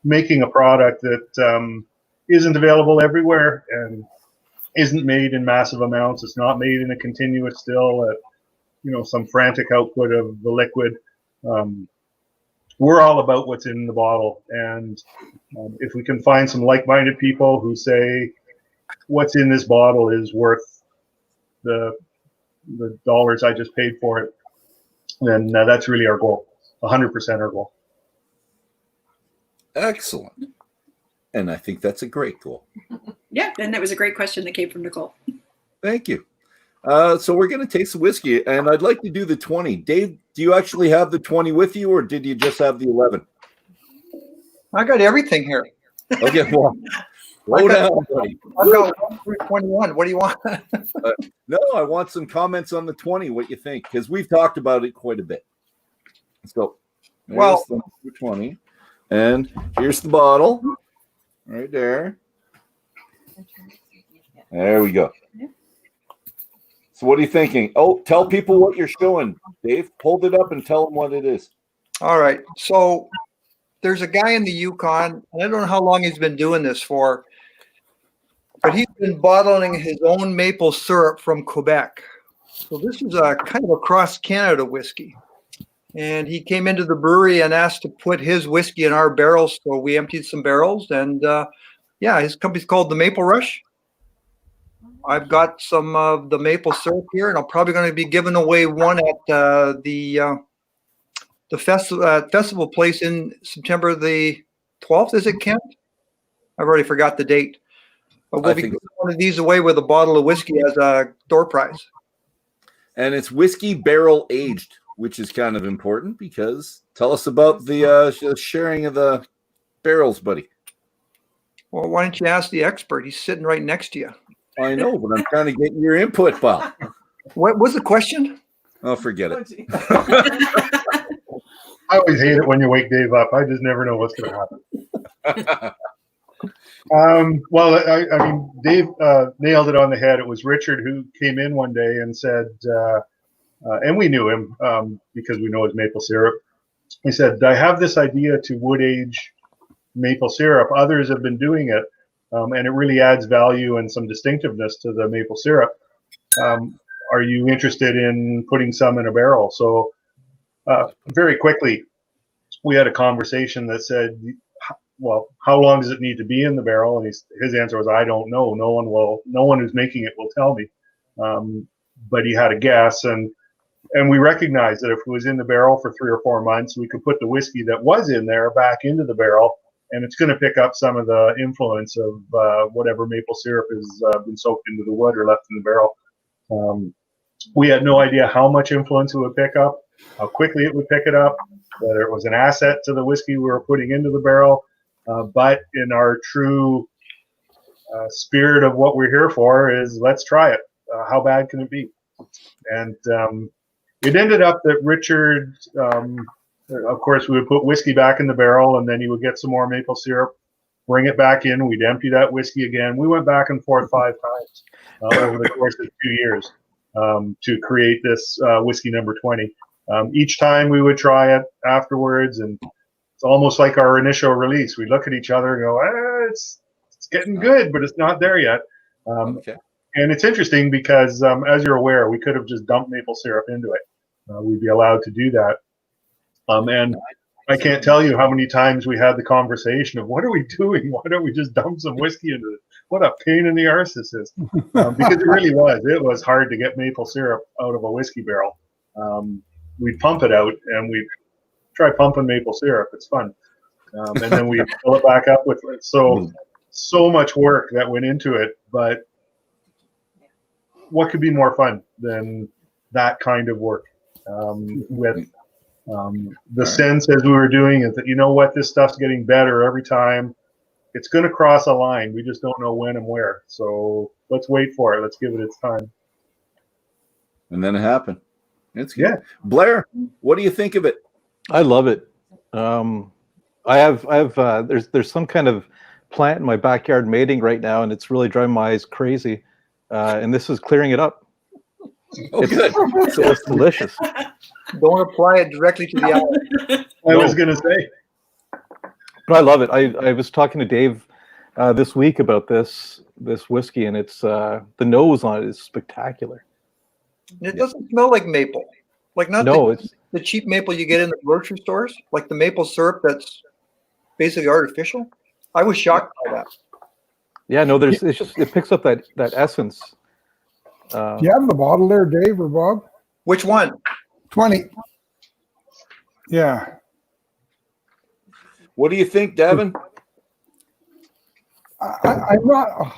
making a product that isn't available everywhere and isn't made in massive amounts. It's not made in a continuous still. some frantic output of the liquid. We're all about what's in the bottle, and if we can find some like-minded people who say what's in this bottle is worth the dollars I just paid for it, then that's really our goal, 100% our goal. Excellent. And I think that's a great goal. Yeah, and that was a great question that came from Nicole. Thank you. So we're going to taste the whiskey, and I'd like to do the 20. Dave, do you actually have the 20 with you, or did you just have the 11? I got everything here. Okay, well, slow down, buddy. I've got 1 through 21. What do you want? No, I want some comments on the 20, what you think, because we've talked about it quite a bit. Let's go. There's Well, the 20. And here's the bottle right there. There we go. So what are you thinking? Oh, tell people what you're showing, Dave. Hold it up and tell them what it is. all right. So there's a guy in the Yukon, and I don't know how long he's been doing this for, but he's been bottling his own maple syrup from Quebec. So this is a kind of a cross-Canada whiskey. And he came into the brewery and asked to put his whiskey in our barrels. So we emptied some barrels, and yeah, his company's called the Maple Rush. I've got some of the maple syrup here, and I'm probably going to be giving away one at the festival place in September the 12th. Is it, Kent? I've already forgot the date. But we'll be giving one of these away with a bottle of whiskey as a door prize. And it's whiskey barrel aged, which is kind of important because tell us about the sharing of the barrels, buddy. Well, why don't you ask the expert? He's sitting right next to you. I know, but I'm trying to get your input, pal. What was the question? Oh, forget it. I always hate it when you wake Dave up. I just never know what's going to happen. Well, I mean, Dave nailed it on the head. It was Richard who came in one day and said, and we knew him because we know his maple syrup. He said, I have this idea to wood age maple syrup. Others have been doing it, and it really adds value and some distinctiveness to the maple syrup. Are you interested in putting some in a barrel? So very quickly, we had a conversation that said, well, how long does it need to be in the barrel? And his answer was, I don't know. No one who's making it will tell me. But he had a guess, and we recognized that if it was in the barrel for 3 or 4 months, we could put the whiskey that was in there back into the barrel, and it's going to pick up some of the influence of whatever maple syrup has been soaked into the wood or left in the barrel. We had no idea how much influence it would pick up, how quickly it would pick it up, whether it was an asset to the whiskey we were putting into the barrel. But in our true spirit of what we're here for is let's try it. How bad can it be? And it ended up that Richard, of course, we would put whiskey back in the barrel, and then he would get some more maple syrup, bring it back in. We'd empty that whiskey again. We went back and forth 5 times over the course of 2 years to create this whiskey number 20. Each time we would try it afterwards, and it's almost like our initial release. We look at each other and go, it's getting good, but it's not there yet. Okay. And it's interesting because, as you're aware, we could have just dumped maple syrup into it. We'd be allowed to do that. And I can't tell you how many times we had the conversation of, what are we doing? Why don't we just dump some whiskey into it? What a pain in the arse this is. Because it really was. It was hard to get maple syrup out of a whiskey barrel. We'd pump it out, and we'd try pumping maple syrup. It's fun. And then we fill it back up with it. So much work that went into it, but what could be more fun than that kind of work? With the sense as we were doing it that, you know what, this stuff's getting better every time. It's going to cross a line. We just don't know when and where. So let's wait for it. Let's give it its time. And then it happened. It's good. Yeah. Blair, what do you think of it? I love it. There's some kind of plant in my backyard mating right now, and it's really driving my eyes crazy. And this is clearing it up. Oh, good. It's delicious. Don't apply it directly to the eye. I was going to say. But I love it. I was talking to Dave this week about this whiskey, and it's the nose on it is spectacular. And it doesn't smell like maple. Like not No, the, the cheap maple you get in the grocery stores, like the maple syrup that's basically artificial. I was shocked by that. yeah, no, it's just, it picks up that essence. Do you have the bottle there, Dave or Bob? Which one? 20. Yeah. What do you think, Davin? I'm not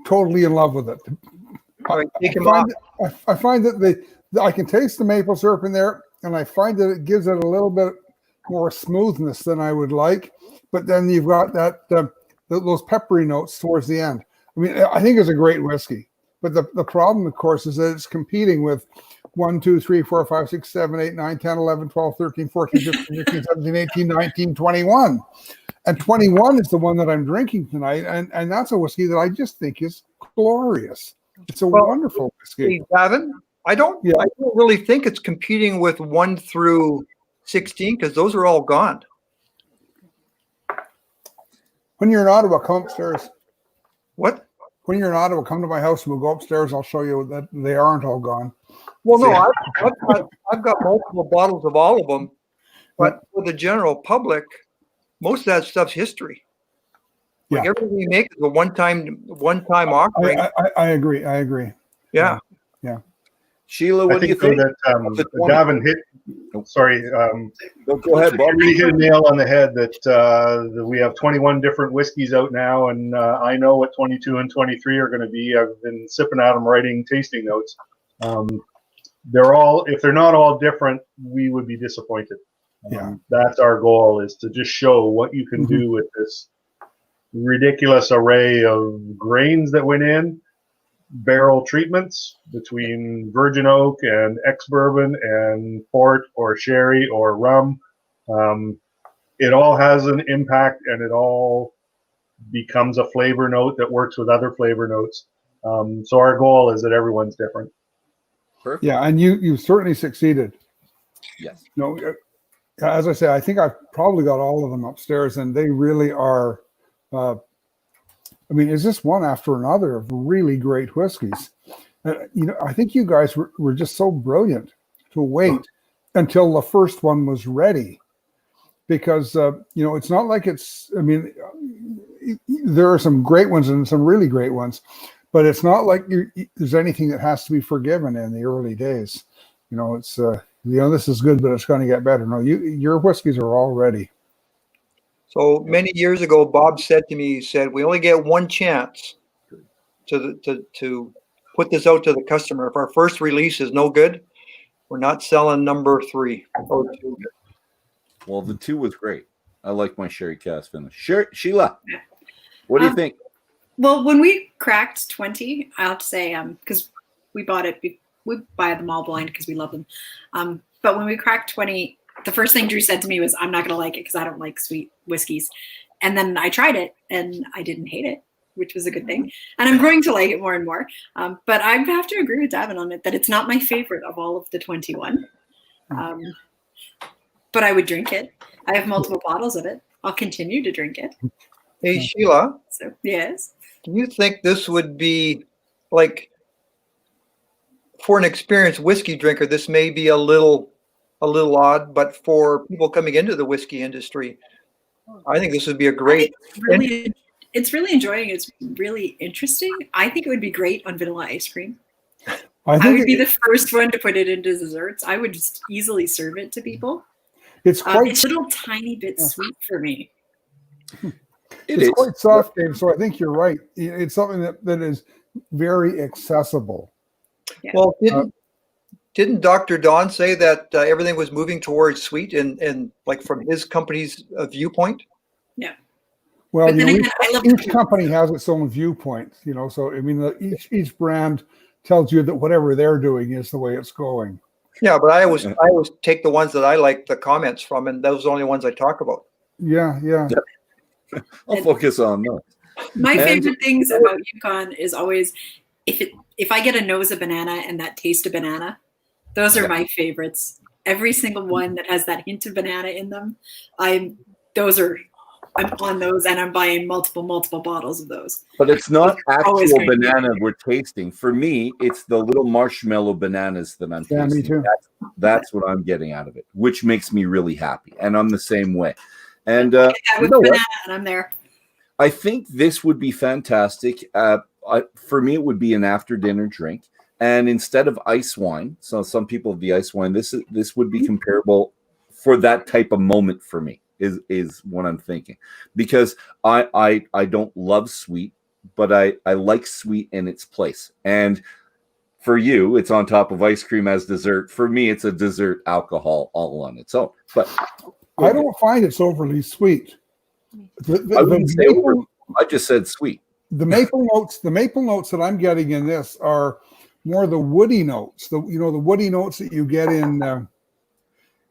totally in love with it. All right, take him off. I find that I can taste the maple syrup in there, and I find that it gives it a little bit more smoothness than I would like. But then you've got that those peppery notes towards the end. I mean, I think it's a great whiskey. But the problem, of course, is that it's competing with 1, 2, 3, 4, 5, 6, 7, 8, 9, 10, 11, 12, 13, 14, 15, 16, 17, 18, 19, 21. And 21 is the one that I'm drinking tonight. And that's a whiskey that I just think is glorious. It's a wonderful whiskey. Hey, Davin, I don't really think it's competing with 1 through 16 because those are all gone. When you're in Ottawa, come upstairs. What? When you're in Ottawa, come to my house and we'll go upstairs. I'll show you that they aren't all gone. Well, no, I've got multiple bottles of all of them, but for the general public, most of that stuff's history. Like Yeah. everything we make is a one-time offering. I agree. Yeah. Sheila, what do you think? That Davin hit. Sorry, Go ahead, Bob. really hit a nail on the head that we have 21 different whiskeys out now, and I know what 22 and 23 are going to be. I've been sipping at them, writing tasting notes. They're all, if they're not all different, we would be disappointed. That's our goal, is to just show what you can do with this ridiculous array of grains that went in, barrel treatments between virgin oak and ex-bourbon and port or sherry or rum. It all has an impact, and it all becomes a flavor note that works with other flavor notes. So our goal is that everyone's different. Perfect. Yeah, and you certainly succeeded. Yes. No, as I say, I think I've probably got all of them upstairs, and they really are. I mean, is this one after another of really great whiskeys? I think you guys were just so brilliant to wait until the first one was ready, because it's not like it's. I mean, there are some great ones and some really great ones, but it's not like there's anything that has to be forgiven in the early days. It's this is good, but it's going to get better. No, your whiskeys are all ready. So many years ago, Bob said to me, he said, we only get one chance to put this out to the customer. If our first release is no good, we're not selling number 3 or 2. Well, the 2 was great. I like my sherry cask finish. Sheila, what do you think? Well, when we cracked 20, I have to say, because we bought it, we buy them all blind because we love them. But when we cracked 20, the first thing Drew said to me was, I'm not going to like it because I don't like sweet whiskeys. And then I tried it and I didn't hate it, which was a good thing. And I'm growing to like it more and more. But I have to agree with Davin on it that it's not my favorite of all of the 21. But I would drink it. I have multiple bottles of it. I'll continue to drink it. Hey, Sheila. So, yes. Do you think this would be like, for an experienced whiskey drinker, this may be a little odd, but for people coming into the whiskey industry, I think this would be a great. It's really enjoying. It's really interesting. I think it would be great on vanilla ice cream. I would be the first one to put it into desserts. I would just easily serve it to people. It's quite it's a little tiny bit sweet for me. It's quite soft, Dave. So I think you're right. It's something that is very accessible. Yeah. Well, didn't Dr. Don say that everything was moving towards sweet and like from his company's viewpoint? Yeah. Well, each company has its own viewpoint, so I mean, each brand tells you that whatever they're doing is the way it's going. Yeah, but I always take the ones that I like the comments from, and those are the only ones I talk about. Yeah. I'll focus on those. My favorite things about Yukon is always if I get a nose of banana and that taste of banana, those are my favorites. Every single one that has that hint of banana in them, those are I'm on those, and I'm buying multiple bottles of those. But it's not Always actual great. banana we're tasting. For me, it's the little marshmallow bananas that I'm Yeah, tasting. me too. That's what I'm getting out of it, which makes me really happy. And I'm the same way. And Yeah, with you know banana, what? and I'm there. I think this would be fantastic. For me, it would be an after dinner drink. And instead of ice wine, so some people have the ice wine, this would be comparable for that type of moment for me, is what I'm thinking. Because I don't love sweet, but I like sweet in its place. And for you, it's on top of ice cream as dessert. For me, it's a dessert alcohol all on its own. But I don't find it's overly sweet. I wouldn't say over. I just said sweet. The maple notes that I'm getting in this are more the woody notes. The woody notes that you get in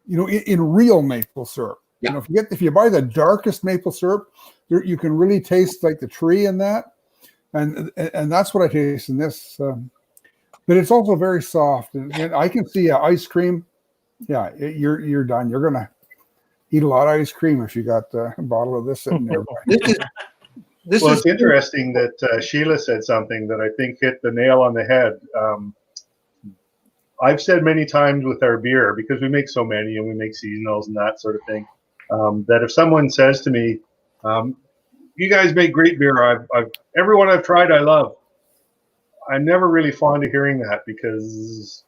in real maple syrup. Yeah. If you buy the darkest maple syrup, you can really taste like the tree in that, and that's what I taste in this. But it's also very soft, and I can see ice cream. Yeah, you're done. You're gonna eat a lot of ice cream if you got a bottle of this sitting there. It's interesting that Sheila said something that I think hit the nail on the head. I've said many times with our beer, because we make so many and we make seasonals and that sort of thing, that if someone says to me, you guys make great beer, everyone I've tried I love. I'm never really fond of hearing that, because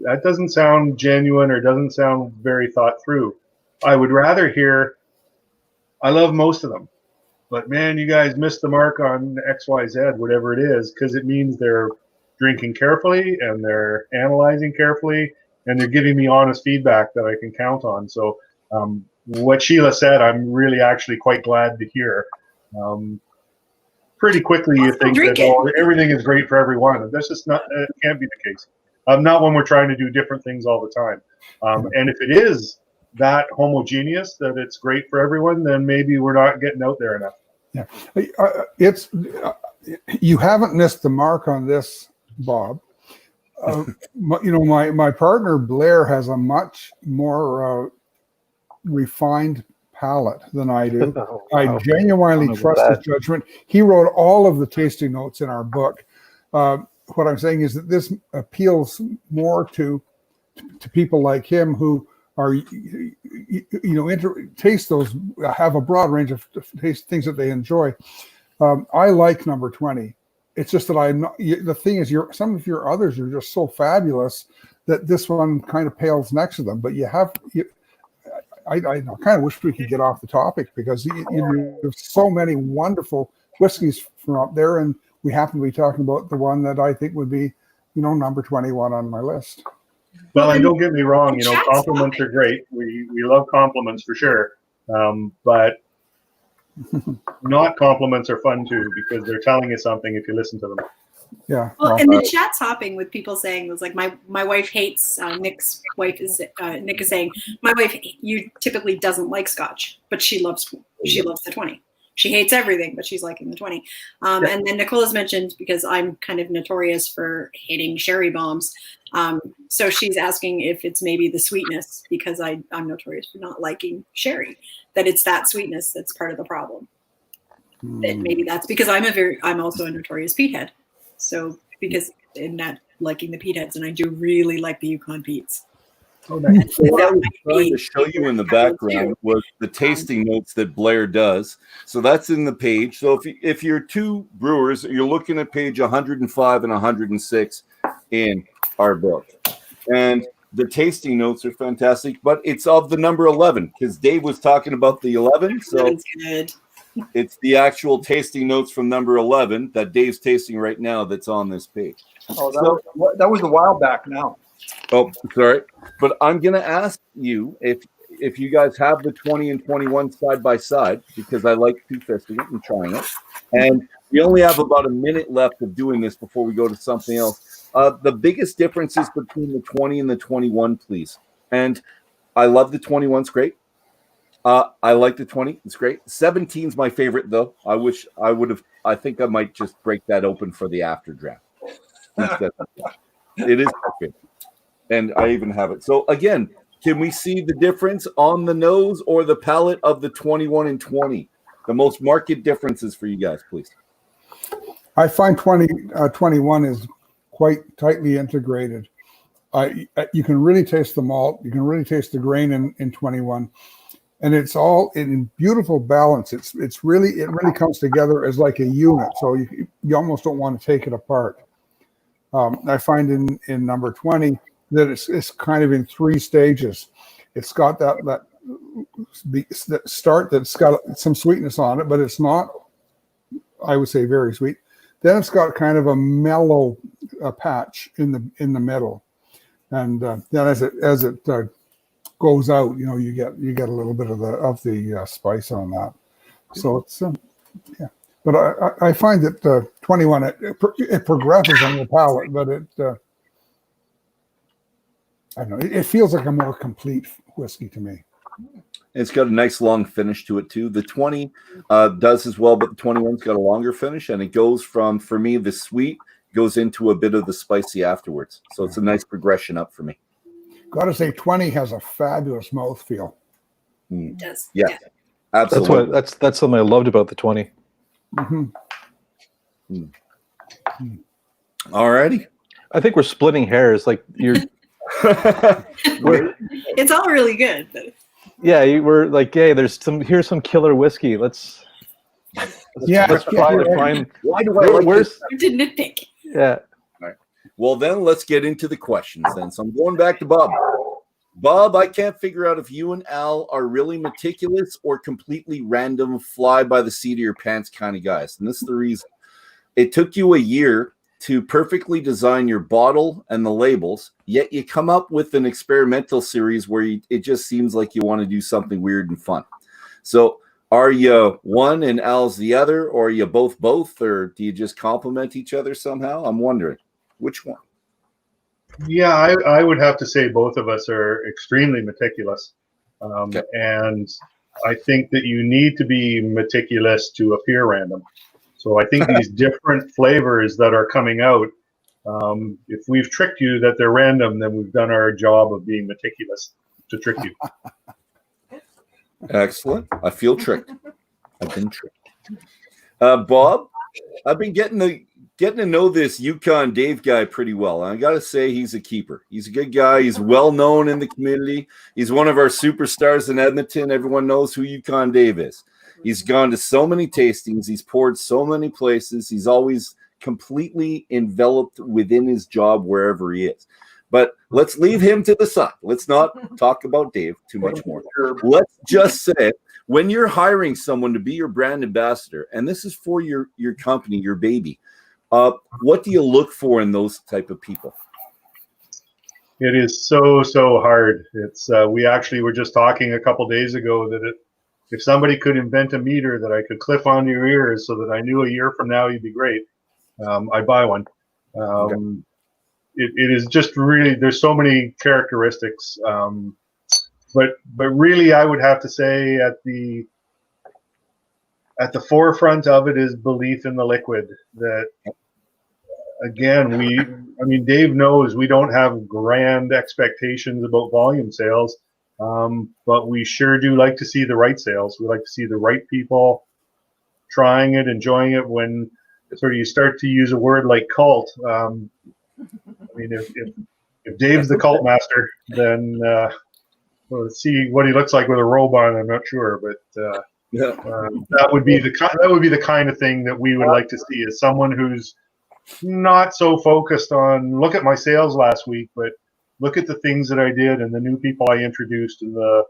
that doesn't sound genuine or doesn't sound very thought through. I would rather hear, I love most of them, but man, you guys missed the mark on XYZ, whatever it is, because it means they're drinking carefully and they're analyzing carefully and they're giving me honest feedback that I can count on. So what Sheila said, I'm really actually quite glad to hear. Pretty quickly you think that everything is great for everyone, and that's just not, it can't be the case. Not when we're trying to do different things all the time. And if it is that homogeneous that it's great for everyone, then maybe we're not getting out there enough. Yeah, you haven't missed the mark on this, Bob. My partner Blair has a much more refined palate than I do. Oh, wow. I genuinely trust his judgment. He wrote all of the tasting notes in our book. What I'm saying is that this appeals more to people like him who are, taste those, have a broad range of taste things that they enjoy. I like number 20. It's just that I'm not. The thing is, some of your others are just so fabulous that this one kind of pales next to them. But I kind of wish we could get off the topic, because you have so many wonderful whiskeys from up there, and we happen to be talking about the one that I think would be, number 21 on my list. Well, and don't get me wrong, compliments are great. We love compliments for sure. But not compliments are fun too, because they're telling you something if you listen to them. Yeah. Well, and the chat's hopping with people saying, it was like, my wife hates, Nick's wife is, Nick is saying, my wife typically doesn't like Scotch, but she loves the 20. She hates everything, but she's liking the 20. And then Nicole has mentioned, because I'm kind of notorious for hating sherry bombs. So she's asking if it's maybe the sweetness, because I'm notorious for not liking sherry, that it's that sweetness that's part of the problem. That maybe that's because I'm also a notorious peathead. So because in that liking the peatheads, and I do really like the Yukon peats. What I was trying to show you in the background was the tasting notes that Blair does. So that's in the page. So if you're two brewers, you're looking at page 105 and 106 in our book. And the tasting notes are fantastic, but it's of the number 11, because Dave was talking about the 11. So good. It's the actual tasting notes from number 11 that Dave's tasting right now that's on this page. Oh, that was a while back now. Oh, sorry. But I'm going to ask you if you guys have the 20 and 21 side by side, because I like two-fisting it and trying it. And we only have about a minute left of doing this before we go to something else. The biggest differences between the 20 and the 21, please. And I love the 21. It's great. I like the 20. It's great. 17's my favorite, though. I wish I would have. I think I might just break that open for the after draft. It is perfect. And I even have it. So, again, can we see the difference on the nose or the palate of the 21 and 20? The most marked differences for you guys, please. I find 21 is quite tightly integrated. You can really taste the malt. You can really taste the grain in 21, and it's all in beautiful balance. It really comes together as like a unit. So you almost don't want to take it apart. I find in number 20 that it's kind of in 3 stages. It's got that start that's got some sweetness on it, but it's not, I would say, very sweet. Then it's got kind of a mellow patch in the middle, and then as it goes out, you get a little bit of the spice on that. So it's yeah. But I find that 21 it progresses on the palate, but I don't know. It feels like a more complete whiskey to me. It's got a nice long finish to it too. The 20 does as well, but the 21's got a longer finish, and it goes from, for me, the sweet goes into a bit of the spicy afterwards. So it's a nice progression up for me. Got to say, 20 has a fabulous mouthfeel. It does. Yeah, absolutely. That's something I loved about the 20. Mm-hmm. All righty. I think we're splitting hairs. Like you're. It's all really good. But... Yeah, we're like, hey, here's some killer whiskey. Let's try to find. Why do I like this? You did nitpick. Yeah. All right. Well, then let's get into the questions then. So I'm going back to Bob. Bob, I can't figure out if you and Al are really meticulous or completely random, fly by the seat of your pants kind of guys. And this is the reason. It took you a year to perfectly design your bottle and the labels, yet you come up with an experimental series where it just seems like you want to do something weird and fun. So are you one and Al's the other, or are you both, or do you just complement each other somehow? I'm wondering which one. Yeah, I would have to say both of us are extremely meticulous. Okay. And I think that you need to be meticulous to appear random. So I think these different flavors that are coming out, if we've tricked you that they're random, then we've done our job of being meticulous to trick you. Excellent. I feel tricked. I've been tricked. Bob, I've been getting to know this Yukon Dave guy pretty well. And I got to say, he's a keeper. He's a good guy. He's well known in the community. He's one of our superstars in Edmonton. Everyone knows who Yukon Dave is. He's gone to so many tastings. He's poured so many places. He's always completely enveloped within his job wherever he is. But let's leave him to the side. Let's not talk about Dave too much more. Let's just say, when you're hiring someone to be your brand ambassador, and this is for your company, your baby, what do you look for in those type of people? It is so hard. It's we actually were just talking a couple days ago that if somebody could invent a meter that I could clip on your ears so that I knew a year from now you'd be great, I'd buy one. Okay. It is just really, there's so many characteristics, but really I would have to say at the forefront of it is belief in the liquid. That again, Dave knows we don't have grand expectations about volume sales. But we sure do like to see the right sales. We like to see the right people trying it, enjoying it. When sort of you start to use a word like cult, if Dave's the cult master, then let's see what he looks like with a robe on. I'm not sure, but that would be the kind of thing that we would like to see, is someone who's not so focused on look at my sales last week, but look at the things that I did and the new people I introduced and the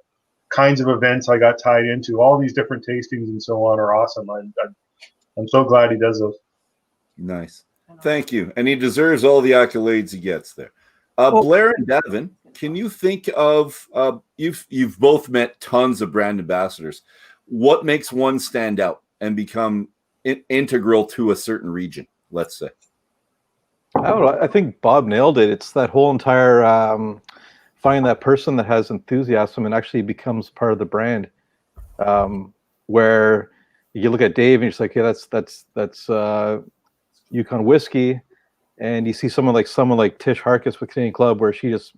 kinds of events I got tied into. All these different tastings and so on are awesome. I'm so glad he does those. Nice. Thank you. And he deserves all the accolades he gets there. Blair and Davin, can you think of, you've both met tons of brand ambassadors. What makes one stand out and become integral to a certain region, let's say? I don't know. I think Bob nailed it. It's that whole entire finding that person that has enthusiasm and actually becomes part of the brand. Where you look at Dave and you're just like, yeah, that's Yukon whiskey, and you see someone like Tish Harkis with Canadian Club, where she just,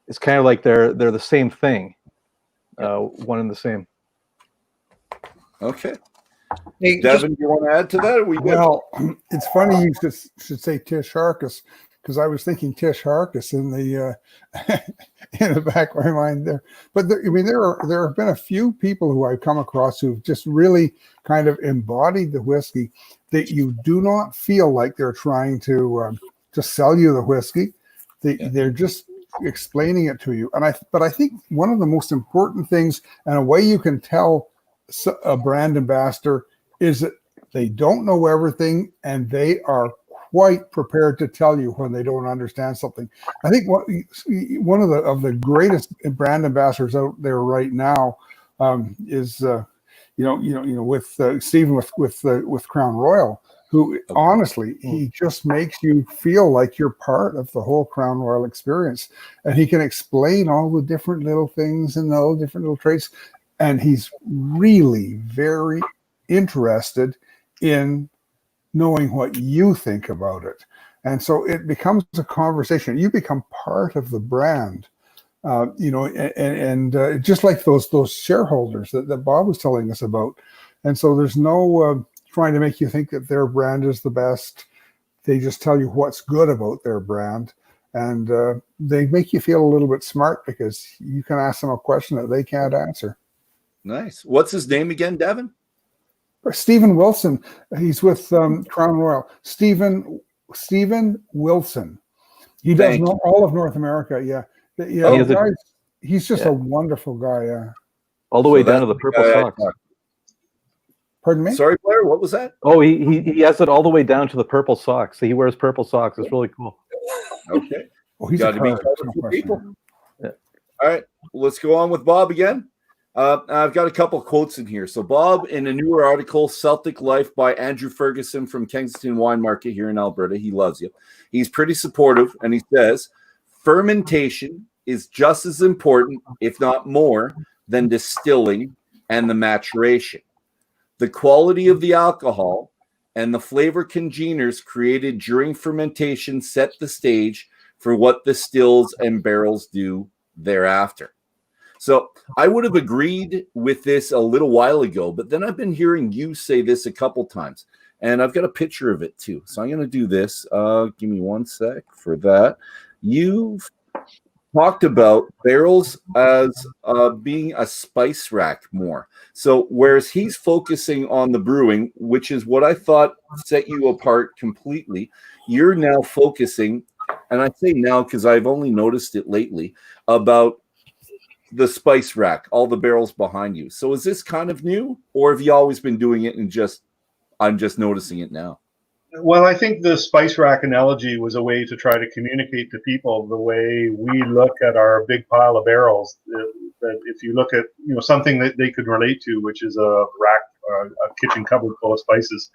it's kind of like they're the same thing, one and the same. Okay. Hey, Davin, do you want to add to that? Or we good? Well, it's funny you should say Tish Harkis, because I was thinking Tish Harkis in the in the back of my mind there. But there, I mean, there have been a few people who I've come across who've just really kind of embodied the whiskey, that you do not feel like they're trying to sell you the whiskey. They're just explaining it to you. But I think one of the most important things, and a way you can tell a brand ambassador, is that they don't know everything, and they are quite prepared to tell you when they don't understand something. I think one of the greatest brand ambassadors out there right now is with Stephen with Crown Royal, who honestly, he just makes you feel like you're part of the whole Crown Royal experience, and he can explain all the different little things and all the different little traits, and he's really very interested in knowing what you think about it. And so it becomes a conversation. You become part of the brand, and just like those shareholders that Bob was telling us about. And so there's no trying to make you think that their brand is the best. They just tell you what's good about their brand. And they make you feel a little bit smart, because you can ask them a question that they can't answer. Nice. What's his name again, Davin? Stephen Wilson. He's with Crown Royal. Stephen Wilson. He does all of North America. Yeah. He's just a wonderful guy. Yeah. All the way down to the purple socks. Pardon me? Sorry, Blair, what was that? Oh, he has it all the way down to the purple socks. So he wears purple socks. It's really cool. Okay. Well, he's got to be colorful people. Yeah. All right, let's go on with Bob again. I've got a couple quotes in here. So Bob, in a newer article, Celtic Life by Andrew Ferguson from Kensington Wine Market here in Alberta. He loves you. He's pretty supportive, and he says, fermentation is just as important, if not more, than distilling and the maturation. The quality of the alcohol and the flavor congeners created during fermentation set the stage for what the stills and barrels do thereafter. So I would have agreed with this a little while ago, but then I've been hearing you say this a couple times, and I've got a picture of it too. So I'm going to do this. Give me one sec for that. You've talked about barrels as being a spice rack more. So whereas he's focusing on the brewing, which is what I thought set you apart completely, you're now focusing, and I say now because I've only noticed it lately, about the spice rack, all the barrels behind you. So is this kind of new, or have you always been doing it and I'm just noticing it now? Well, I think the spice rack analogy was a way to try to communicate to people the way we look at our big pile of barrels. That if you look at something that they could relate to, which is a rack, a kitchen cupboard full of spices,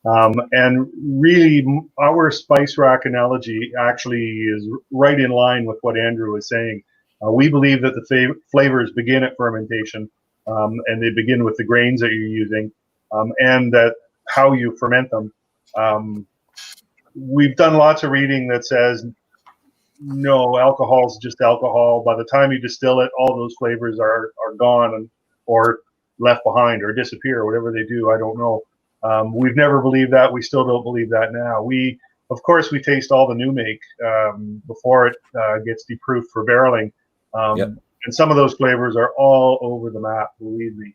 and really our spice rack analogy actually is right in line with what Andrew was saying. We believe that the flavors begin at fermentation, and they begin with the grains that you're using, and that how you ferment them. We've done lots of reading that says, no, alcohol is just alcohol. By the time you distill it, all those flavors are gone or left behind or disappear, or whatever they do. I don't know. We've never believed that. We still don't believe that now. Of course, we taste all the new make before it gets deproofed for barreling. And some of those flavors are all over the map, believe me.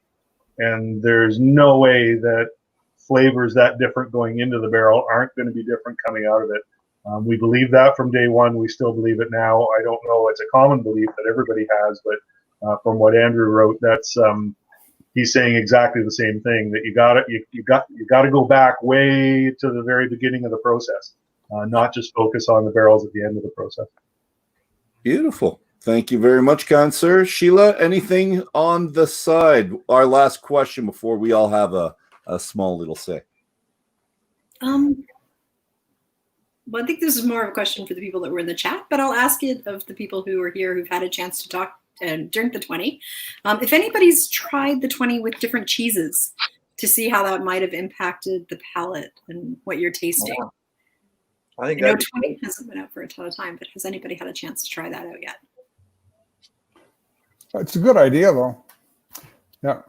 And there's no way that flavors that different going into the barrel aren't going to be different coming out of it. We believe that from day one. We still believe it now. I don't know. It's a common belief that everybody has, but from what Andrew wrote, that's he's saying exactly the same thing. That you got to go back way to the very beginning of the process, not just focus on the barrels at the end of the process. Beautiful. Thank you very much, kind sir. Sheila, anything on the side? Our last question before we all have a small little say. Well, I think this is more of a question for the people that were in the chat, but I'll ask it of the people who are here who've had a chance to talk and drink the 20. If anybody's tried the 20 with different cheeses to see how that might have impacted the palate and what you're tasting. Yeah. I know 20 hasn't been out for a ton of time, but has anybody had a chance to try that out yet? It's a good idea, though. Yeah.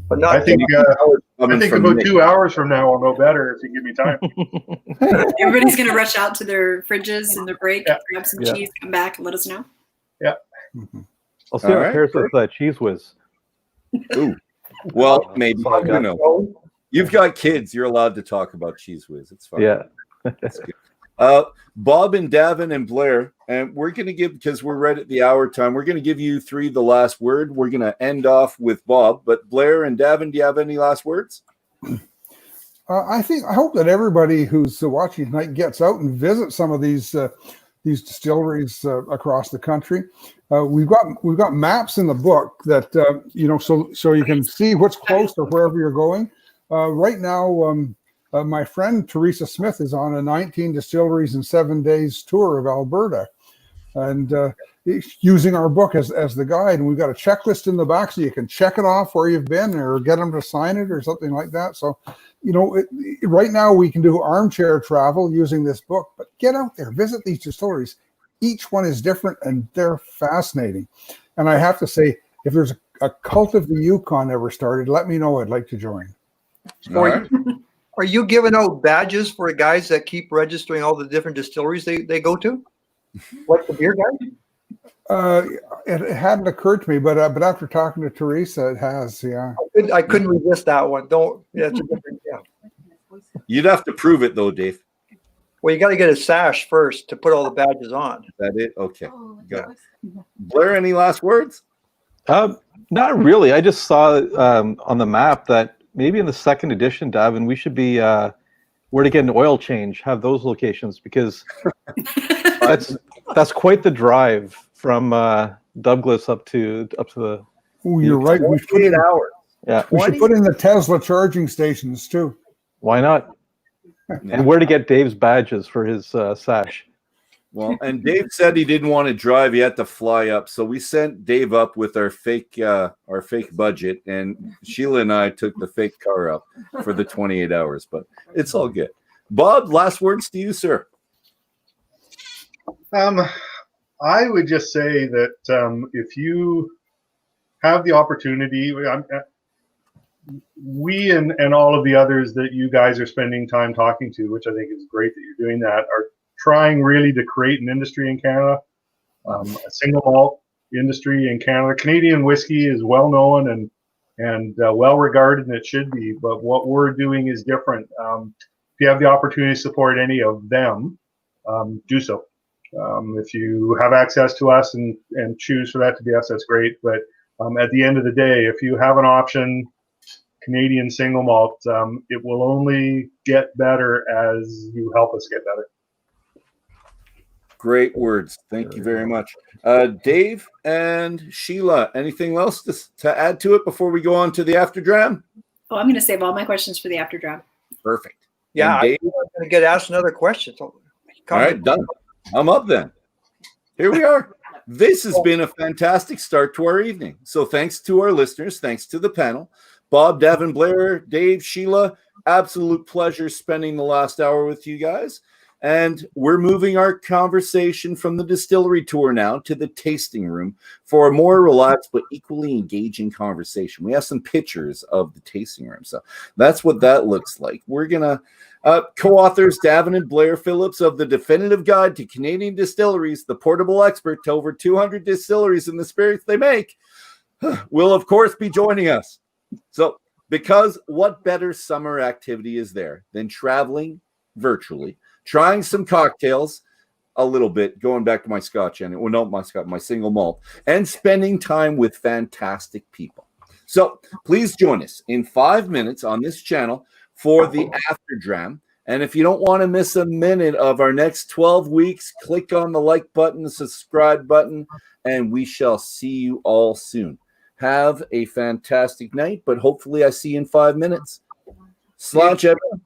But not. I think I think about 2 hours from now I'll know better if you give me time. Everybody's going to rush out to their fridges in the break, Yeah. grab some cheese, come back and let us know. Yeah. I'll see how it pairs with Cheese Whiz. Ooh. Well, maybe. So I got- You know. You've got kids. You're allowed to talk about Cheese Whiz. It's fine. Yeah. That's good. Bob and Davin and Blair, and we're going to give, because we're right at the hour time, we're going to give you three the last word. We're going to end off with Bob, but Blair and Davin, do you have any last words? I hope that everybody who's watching tonight gets out and visits some of these distilleries across the country. We've got maps in the book that so you can see what's close to wherever you're going. Right now, my friend Teresa Smith is on a 19 distilleries in 7 days tour of Alberta, and using our book as the guide. And we've got a checklist in the back so you can check it off where you've been or get them to sign it or something like that. So, right now we can do armchair travel using this book, but get out there, visit these distilleries. Each one is different and they're fascinating. And I have to say, if there's a cult of the Yukon ever started, let me know. I'd like to join. Are you giving out badges for guys that keep registering all the different distilleries they go to? Like the beer guy? It hadn't occurred to me, but after talking to Teresa, it has. Yeah, I couldn't resist that one. It's a different. Yeah. You'd have to prove it though, Dave. Well, you got to get a sash first to put all the badges on. Is that it? Okay. Got it. Blair, any last words? Not really. I just saw on the map that maybe in the second edition, Davin, we should be where to get an oil change, have those locations, because that's quite the drive from Douglas up to the. Oh, you're right. We should put in hours. Yeah, we should put in the Tesla charging stations too. Why not? And where to get Dave's badges for his sash. Well, and Dave said he didn't want to drive; he had to fly up. So we sent Dave up with our fake budget, and Sheila and I took the fake car up for the 28 hours. But it's all good. Bob, last words to you, sir. I would just say that if you have the opportunity, we and all of the others that you guys are spending time talking to, which I think is great that you're doing that, are trying really to create an industry in Canada, a single malt industry in Canada. Canadian whiskey is well known and well regarded, and it should be. But what we're doing is different. If you have the opportunity to support any of them, do so. If you have access to us and choose for that to be us, that's great. But at the end of the day, if you have an option, Canadian single malt, it will only get better as you help us get better. Great words. Thank you very much. Dave and Sheila, anything else to add to it before we go on to the after dram? Oh, I'm going to save all my questions for the after dram. Perfect. Yeah, I'm Dave, going to get asked another question. So all right, done. I'm up then. Here we are. This has been a fantastic start to our evening. So thanks to our listeners. Thanks to the panel. Bob, Davin, Blair, Dave, Sheila, absolute pleasure spending the last hour with you guys. And we're moving our conversation from the distillery tour now to the tasting room for a more relaxed but equally engaging conversation. We have some pictures of the tasting room. So that's what that looks like. We're going to co-authors Davin and Blair Phillips of the Definitive Guide to Canadian Distilleries, the portable expert to over 200 distilleries and the spirits they make, will of course be joining us. So because what better summer activity is there than traveling virtually, trying some cocktails a little bit, going back to my Scotch, and well, no, my single malt, and spending time with fantastic people. So please join us in 5 minutes on this channel for the after dram. And if you don't want to miss a minute of our next 12 weeks, click on the like button, the subscribe button, and we shall see you all soon. Have a fantastic night, but hopefully I see you in 5 minutes. Sláinte everyone.